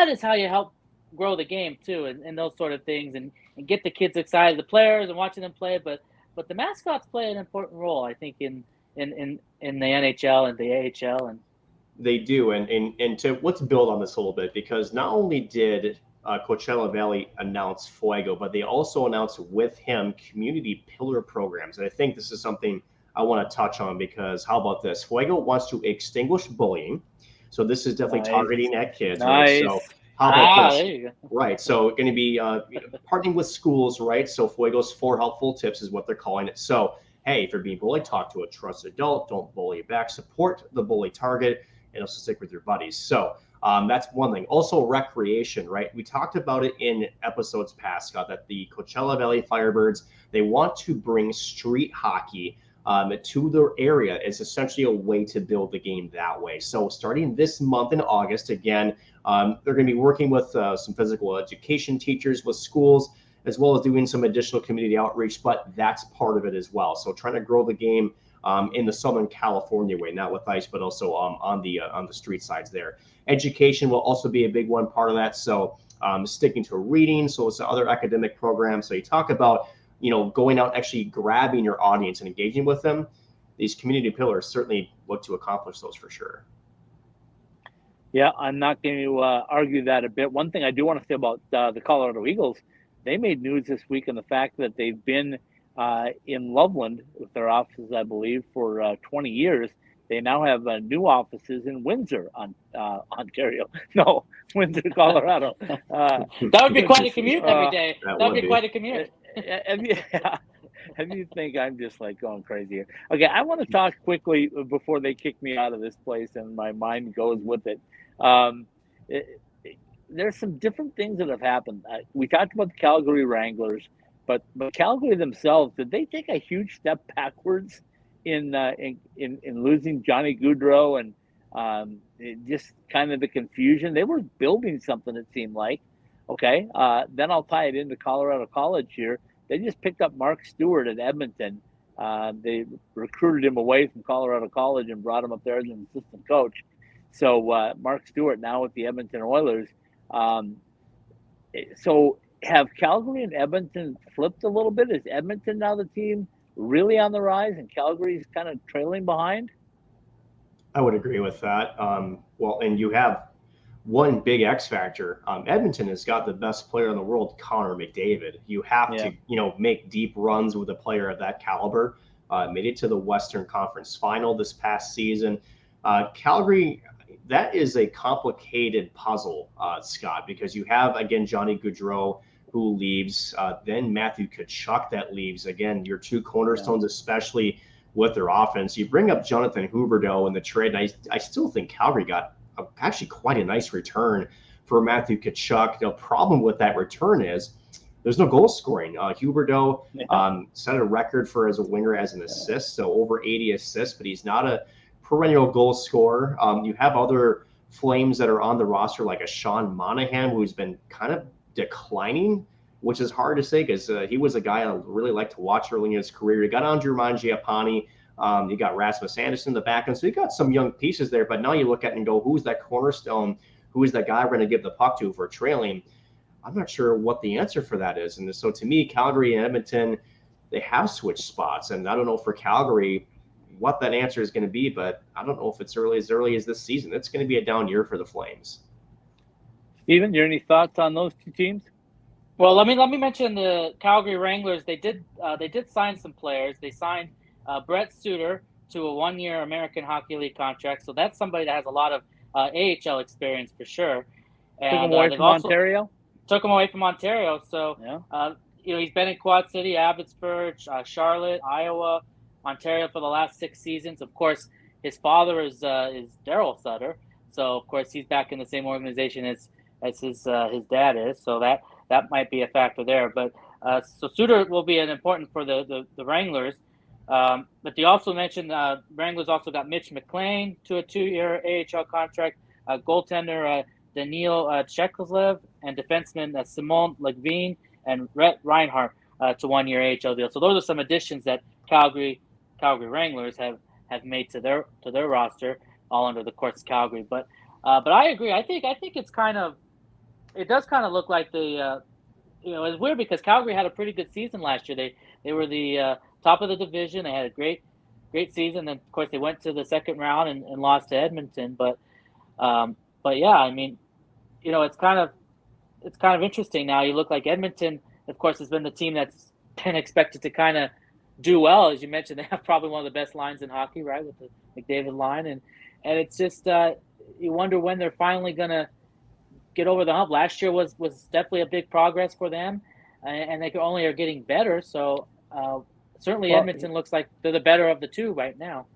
is how you help grow the game too, and those sort of things, and get the kids excited, the players, and watching them play. But the mascots play an important role, I think, in the NHL and the AHL, and they do. And to let's build on this a little bit, because not only did Coachella Valley announce Fuego, but they also announced with him community pillar programs. And I think this is something I want to touch on, because how about this? Fuego wants to extinguish bullying. So this is definitely targeting at kids, right? So how about this? There you go. Right. So going to be partnering with schools, right? So Fuego's 4 helpful tips is what they're calling it. So, hey, if you're being bullied, talk to a trusted adult. Don't bully back. Support the bully target, and also stick with your buddies. So that's one thing. Also, recreation, right? We talked about it in episodes past, Scott, that the Coachella Valley Firebirds, they want to bring street hockey to their area. Is essentially a way to build the game that way. So starting this month in August, again, they're going to be working with some physical education teachers with schools, as well as doing some additional community outreach, but that's part of it as well. So trying to grow the game in the Southern California way, not with ice, but also on the street sides there. Education will also be a big one part of that. So sticking to reading, so it's other academic programs. So you talk about, going out and actually grabbing your audience and engaging with them. These community pillars certainly look to accomplish those for sure. Yeah, I'm not going to argue that a bit. One thing I do want to say about the Colorado Eagles, they made news this week in the fact that they've been in Loveland with their offices, I believe, for 20 years. They now have new offices in Windsor, Ontario. No, Windsor, Colorado. That would be quite a commute every day. That would be quite a commute. And you think I'm just like going crazy here. Okay, I want to talk quickly before they kick me out of this place and my mind goes with it. There's some different things that have happened. We talked about the Calgary Wranglers, but Calgary themselves, did they take a huge step backwards in losing Johnny Gaudreau and just kind of the confusion? They were building something, it seemed like. Okay, then I'll tie it into Colorado College here. They just picked up Mark Stewart at Edmonton. They recruited him away from Colorado College and brought him up there as an assistant coach. So Mark Stewart now with the Edmonton Oilers. So have Calgary and Edmonton flipped a little bit? Is Edmonton now the team really on the rise and Calgary's kind of trailing behind? I would agree with that. Well, and you have one big X factor. Edmonton has got the best player in the world, Connor McDavid. You have to, make deep runs with a player of that caliber. Made it to the Western Conference Final this past season. Calgary, that is a complicated puzzle, Scott, because you have, again, Johnny Gaudreau who leaves, then Matthew Tkachuk that leaves. Again, your two cornerstones, especially with their offense. You bring up Jonathan Huberdeau in the trade, and I still think Calgary got actually quite a nice return for Matthew Tkachuk. The problem with that return is there's no goal scoring. Huberdeau set a record for as a winger as an assist, so over 80 assists, but he's not a perennial goal scorer. You have other Flames that are on the roster, like a Sean Monahan, who's been kind of declining, which is hard to say because he was a guy I really liked to watch early in his career. You got Andrew Mangiapane. You got Rasmus Anderson in the back end. So you got some young pieces there, but now you look at it and go, who's that cornerstone? Who is that guy we're going to give the puck to for trailing? I'm not sure what the answer for that is. And so to me, Calgary and Edmonton, they have switched spots. And I don't know for Calgary what that answer is going to be, but I don't know if it's as early as this season. It's going to be a down year for the Flames. Steven, you have any thoughts on those two teams? Well, let me mention the Calgary Wranglers. They did sign some players. They signed Brett Suter to a 1-year American Hockey League contract. So that's somebody that has a lot of AHL experience for sure. And, took him away from Ontario? Took him away from Ontario. So, he's been in Quad City, Abbotsford, Charlotte, Iowa, Ontario for the last 6 seasons. Of course, his father is Daryl Sutter. So, of course, he's back in the same organization as his dad is. So that might be a factor there. But so Suter will be an important for the Wranglers. But they also mentioned Wranglers also got Mitch McLean to a 2-year AHL contract, goaltender Daniil Chekhovlev, and defenseman Simon Legvine and Rhett Reinhardt to 1-year AHL deal. So those are some additions that Calgary Wranglers have made to their roster, all under the courts of Calgary. But I agree. I think it does kind of look like it's weird because Calgary had a pretty good season last year. They were the top of the division. They had a great season. And of course they went to the second round and lost to Edmonton. But yeah, I mean, it's kind of interesting now. You look like Edmonton, of course, has been the team that's been expected to kind of do well. As you mentioned, they have probably one of the best lines in hockey, right, with the McDavid line, and it's just you wonder when they're finally gonna get over the hump. Last year was definitely a big progress for them, and they only are getting better. So certainly Edmonton looks like they're the better of the two right now.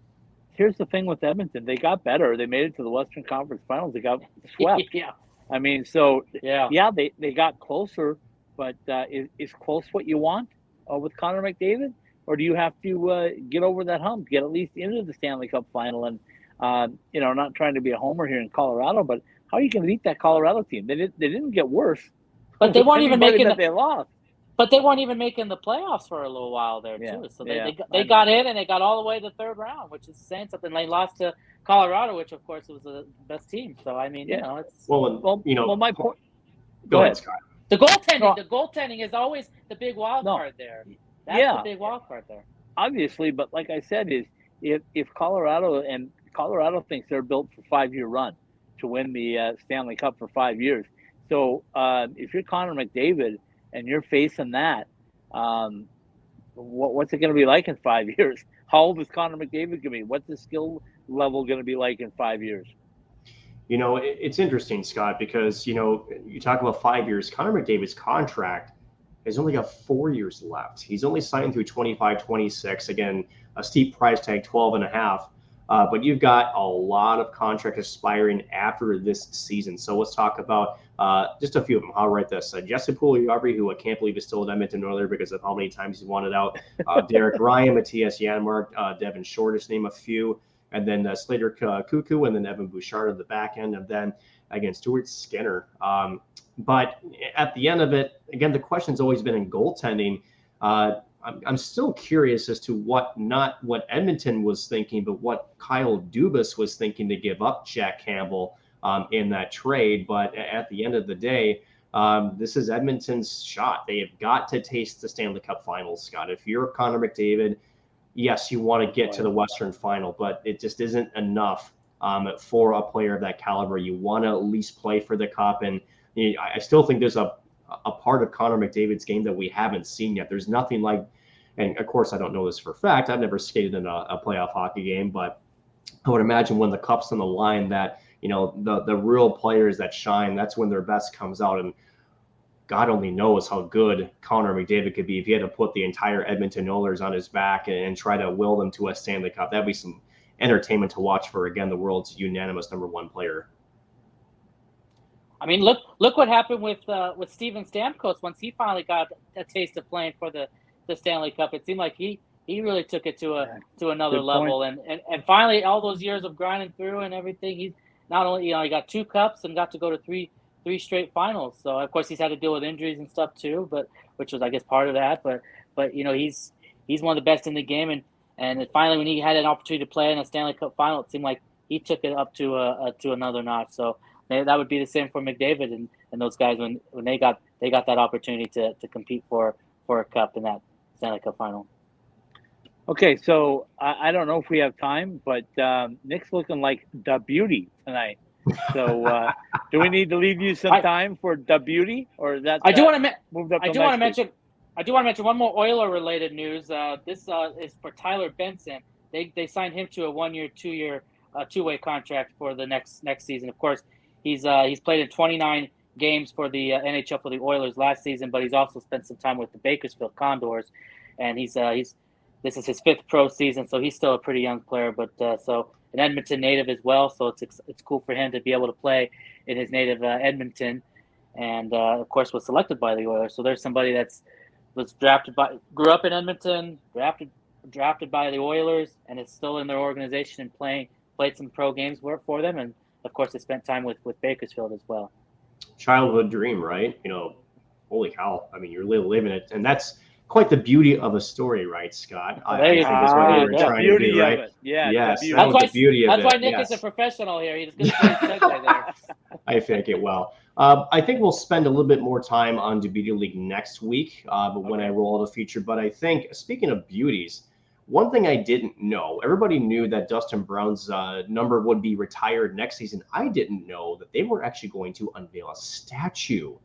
Here's the thing with Edmonton. They got better. They made it to the Western Conference Finals. They got swept. Yeah. I mean, so yeah, they got closer, but is close what you want with Connor McDavid? Or do you have to get over that hump, get at least into the Stanley Cup final? And, not trying to be a homer here in Colorado, but how are you going to beat that Colorado team? They didn't get worse. But they weren't even making they lost. But they weren't even making the playoffs for a little while there, too. So they got in, and they got all the way to the third round, which is saying something. They lost to Colorado, which, of course, was the best team. So, I mean, it's... Well, my point... Go ahead, Scott. The goaltending is always the big wild card there. That's the big wild card there. Obviously, but like I said, is if Colorado thinks they're built for 5-year run to win the Stanley Cup for 5 years. So if you're Connor McDavid and you're facing that, what's it going to be like in 5 years? How old is Connor McDavid going to be? What's the skill level going to be like in 5 years? It's interesting, Scott, because, you talk about 5 years. Connor McDavid's contract has only got 4 years left. He's only signed through 25, 26. Again, a steep price tag, 12.5. But you've got a lot of contract expiring after this season. So let's talk about just a few of them. I'll write this. Jesse Puljujärvi, who I can't believe is still at Edmonton Oilers because of how many times he's wanted out. Derek Ryan, Matthias Janmark, Devin Shore, just name a few. And then Slater Cuckoo, and then Evan Bouchard at the back end. And then, again, Stuart Skinner. But at the end of it, again, the question's always been in goaltending. I'm still curious as to not what Edmonton was thinking, but what Kyle Dubas was thinking to give up Jack Campbell in that trade. But at the end of the day, this is Edmonton's shot. They have got to taste the Stanley Cup Finals, Scott. If you're Connor McDavid, yes, you want to get to the Western Final, but it just isn't enough for a player of that caliber. You want to at least play for the Cup. And I still think there's a part of Connor McDavid's game that we haven't seen yet. There's nothing like, and of course I don't know this for a fact, I've never skated in a playoff hockey game, but I would imagine when the Cup's on the line that, the real players that shine, that's when their best comes out. And God only knows how good Connor McDavid could be if he had to put the entire Edmonton Oilers on his back and try to will them to a Stanley Cup. That'd be some entertainment to watch for, again, the world's unanimous number one player. I mean, look what happened with Steven Stamkos once he finally got a taste of playing for the Stanley Cup. It seemed like he really took it to another level, and finally all those years of grinding through and everything, he not only he got 2 cups and got to go to three straight finals. So of course he's had to deal with injuries and stuff too, but which was I guess part of that. But he's one of the best in the game, and finally when he had an opportunity to play in a Stanley Cup final, it seemed like he took it up to another notch. So that would be the same for McDavid and those guys when they got that opportunity to compete for a cup in that Stanley Cup final. Okay, so I don't know if we have time, but Nick's looking like the beauty tonight. So do we need to leave you some time for the beauty, or is that I do want to mention one more Oiler related news. This is for Tyler Benson. They signed him to a 1-year, 2-year, two-way contract for the next season. Of course, he's played in 29 games for the NHL for the Oilers last season, but he's also spent some time with the Bakersfield Condors, and this is his 5th pro season, so he's still a pretty young player. But so an Edmonton native as well, so it's cool for him to be able to play in his native Edmonton, and of course was selected by the Oilers. So there's somebody grew up in Edmonton, drafted by the Oilers, and is still in their organization and played some pro games for them, and of course they spent time with Bakersfield as well. Childhood dream, right? Holy cow! I mean, you're living it, and that's quite the beauty of a story, right, Scott? I think is what you were trying to do, right? Yeah. Yes, that's why Nick yes. is a professional here. He's going to segue there. I fake it well. I think we'll spend a little bit more time on the Beauty League next week, when I roll out a feature. But I think, speaking of beauties, one thing I didn't know, everybody knew that Dustin Brown's number would be retired next season. I didn't know that they were actually going to unveil a statue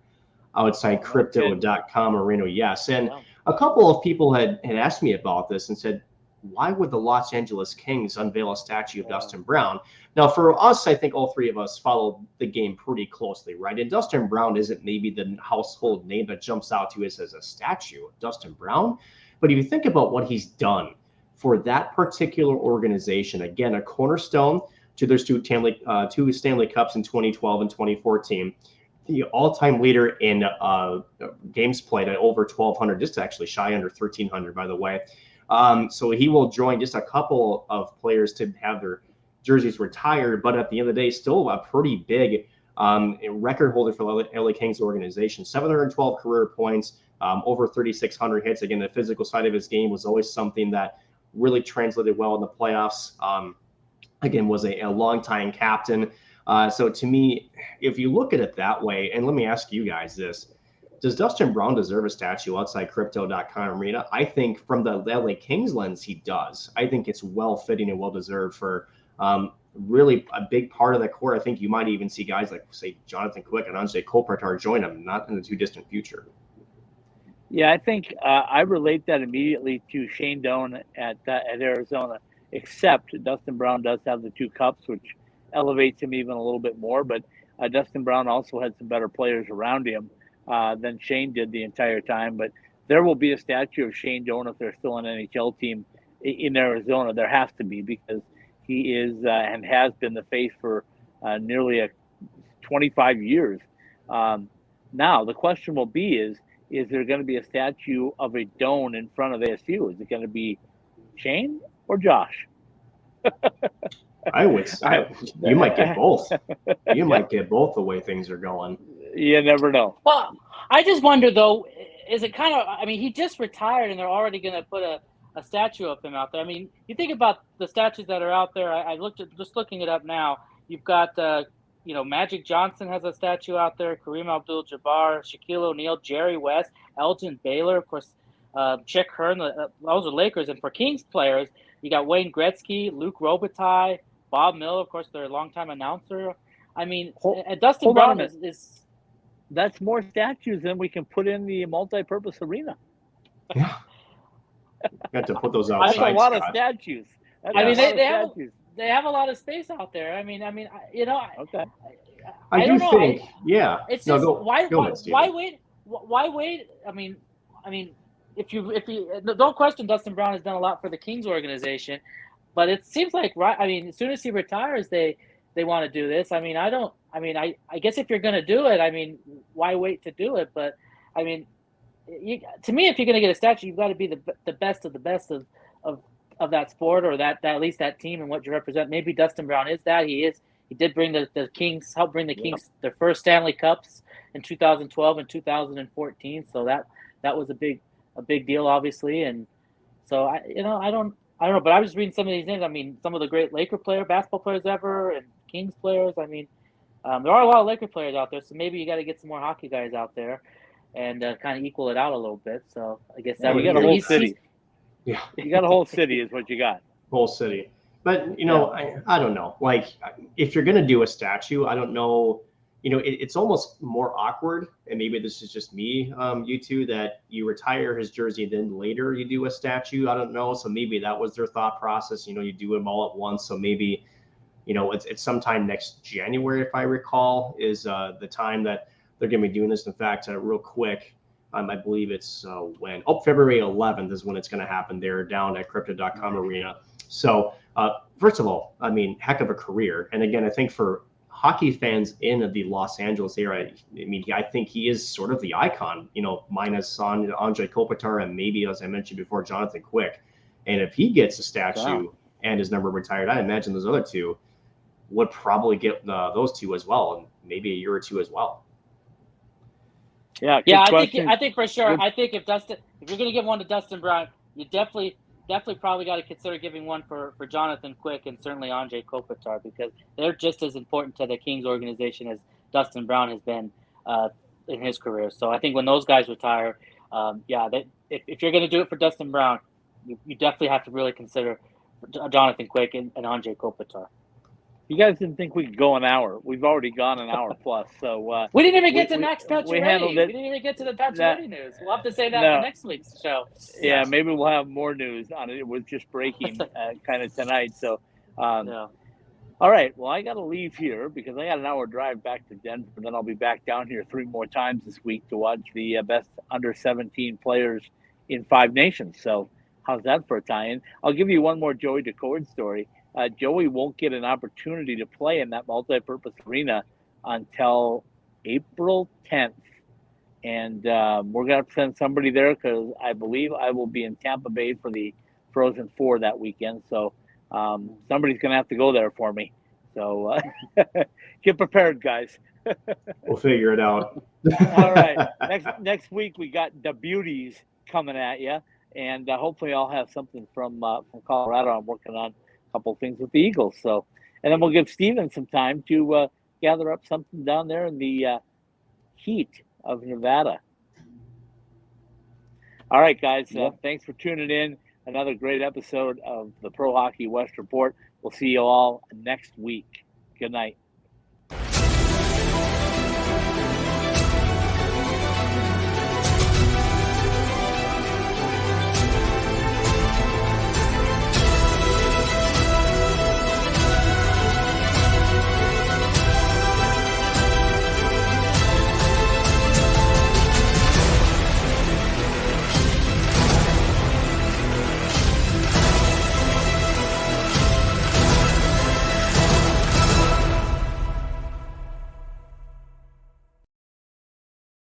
outside Crypto.com arena. Yes. And a couple of people had asked me about this and said, why would the Los Angeles Kings unveil a statue of Dustin Brown? Now, for us, I think all three of us follow the game pretty closely, right? And Dustin Brown isn't maybe the household name that jumps out to us as a statue of Dustin Brown. But if you think about what he's done for that particular organization, again, a cornerstone to their two Stanley Cups in 2012 and 2014, the all-time leader in games played at over 1,200, just actually shy under 1,300, by the way. So he will join just a couple of players to have their jerseys retired, but at the end of the day, still a pretty big record holder for the LA Kings organization. 712 career points, over 3,600 hits. Again, the physical side of his game was always something that really translated well in the playoffs. Again, was a longtime captain. So to me, if you look at it that way, and let me ask you guys this, does Dustin Brown deserve a statue outside Crypto.com Arena? I think from the LA Kings lens, he does. I think it's well-fitting and well-deserved for really a big part of the core. I think you might even see guys like, say, Jonathan Quick and Anze Kopitar join him, not in the too distant future. Yeah, I think I relate that immediately to Shane Doan at Arizona, except Dustin Brown does have the 2 cups, which elevates him even a little bit more. But Dustin Brown also had some better players around him than Shane did the entire time. But there will be a statue of Shane Doan if there's still an NHL team in Arizona. There has to be, because he is and has been the face for nearly 25 years. Now, the question will be is there going to be a statue of a Doan in front of ASU? Is it going to be Shane or Josh? I would say you might get both. You might get both the way things are going. You never know. Well, I just wonder, though, is it kind of – I mean, he just retired, and they're already going to put a statue of him out there. I mean, you think about the statues that are out there. I looked at – just looking it up now, you've got Magic Johnson has a statue out there, Kareem Abdul-Jabbar, Shaquille O'Neal, Jerry West, Elgin Baylor, of course, Chick Hearn. Those are Lakers. And for Kings players, you got Wayne Gretzky, Luc Robitaille, Bob Miller, of course, their longtime announcer. I mean, Dustin Brown is – that's more statues than we can put in the multi-purpose arena. Yeah. You got to put those outside. That's a lot of statues. They have a lot of space out there. I mean, okay. I do think, yeah. It's no, just why wait? Why wait? I mean, if you don't question, Dustin Brown has done a lot for the Kings organization, but it seems like as soon as he retires, they want to do this. I guess if you're going to do it, why wait to do it? But to me, if you're going to get a statue, you've got to be the best of the best of that sport, or that at least that team and what you represent. Maybe Dustin Brown is that. He did bring the Kings, helped bring the Kings their first Stanley Cups in 2012 and 2014. So that was a big deal, obviously. And so I don't know, but I was reading some of these names. Some of the great basketball players ever, and Kings players. There are a lot of Laker players out there, so maybe you got to get some more hockey guys out there and kind of equal it out a little bit. So I guess that you got a whole city. Yeah, you got a whole city is what you got. Whole city. But I don't know. Like, if you're gonna do a statue, I don't know. It's almost more awkward, and maybe this is just me, you two, that you retire his jersey and then later you do a statue. I don't know. So maybe that was their thought process. You do them all at once. So maybe, it's sometime next January, if I recall, is the time that they're going to be doing this. In fact, real quick, I believe it's February 11th is when it's going to happen there down at Crypto.com Arena. So first of all, heck of a career. And again, I think for hockey fans in the Los Angeles area, I think he is sort of the icon, minus Anze Kopitar and maybe, as I mentioned before, Jonathan Quick. And if he gets a statue and his number retired, I imagine those other two would probably get those two as well, and maybe a year or two as well. Yeah, I think for sure. I think if you're going to give one to Dustin Brown, you definitely probably got to consider giving one for Jonathan Quick and certainly Anze Kopitar, because they're just as important to the Kings organization as Dustin Brown has been in his career. So I think when those guys retire, if you're going to do it for Dustin Brown, you definitely have to really consider Jonathan Quick and Anze Kopitar. You guys didn't think we could go an hour. We've already gone an hour plus. So we didn't even get to Max Pacioretty. we handled it. We didn't even get to the Pacioretty news. We'll have to say that for next week's show. Yeah, maybe we'll have more news on it. It was just breaking kind of tonight. So, all right. Well, I got to leave here because I got an hour drive back to Denver. Then I'll be back down here 3 more times this week to watch the best under 17 players in 5 nations. So how's that for a tie-in? I'll give you one more Joey DeCord story. Joey won't get an opportunity to play in that multi-purpose arena until April 10th. And we're going to send somebody there because I believe I will be in Tampa Bay for the Frozen Four that weekend. So somebody's going to have to go there for me. So get prepared, guys. We'll figure it out. All right. Next week, we got the Beauties coming at you. And hopefully I'll have something from Colorado. I'm working on a couple of things with the Eagles. So, and then we'll give Steven some time to gather up something down there in the heat of Nevada. All right, guys. Thanks for tuning in. Another great episode of the Pro Hockey West Report. We'll see you all next week. Good night.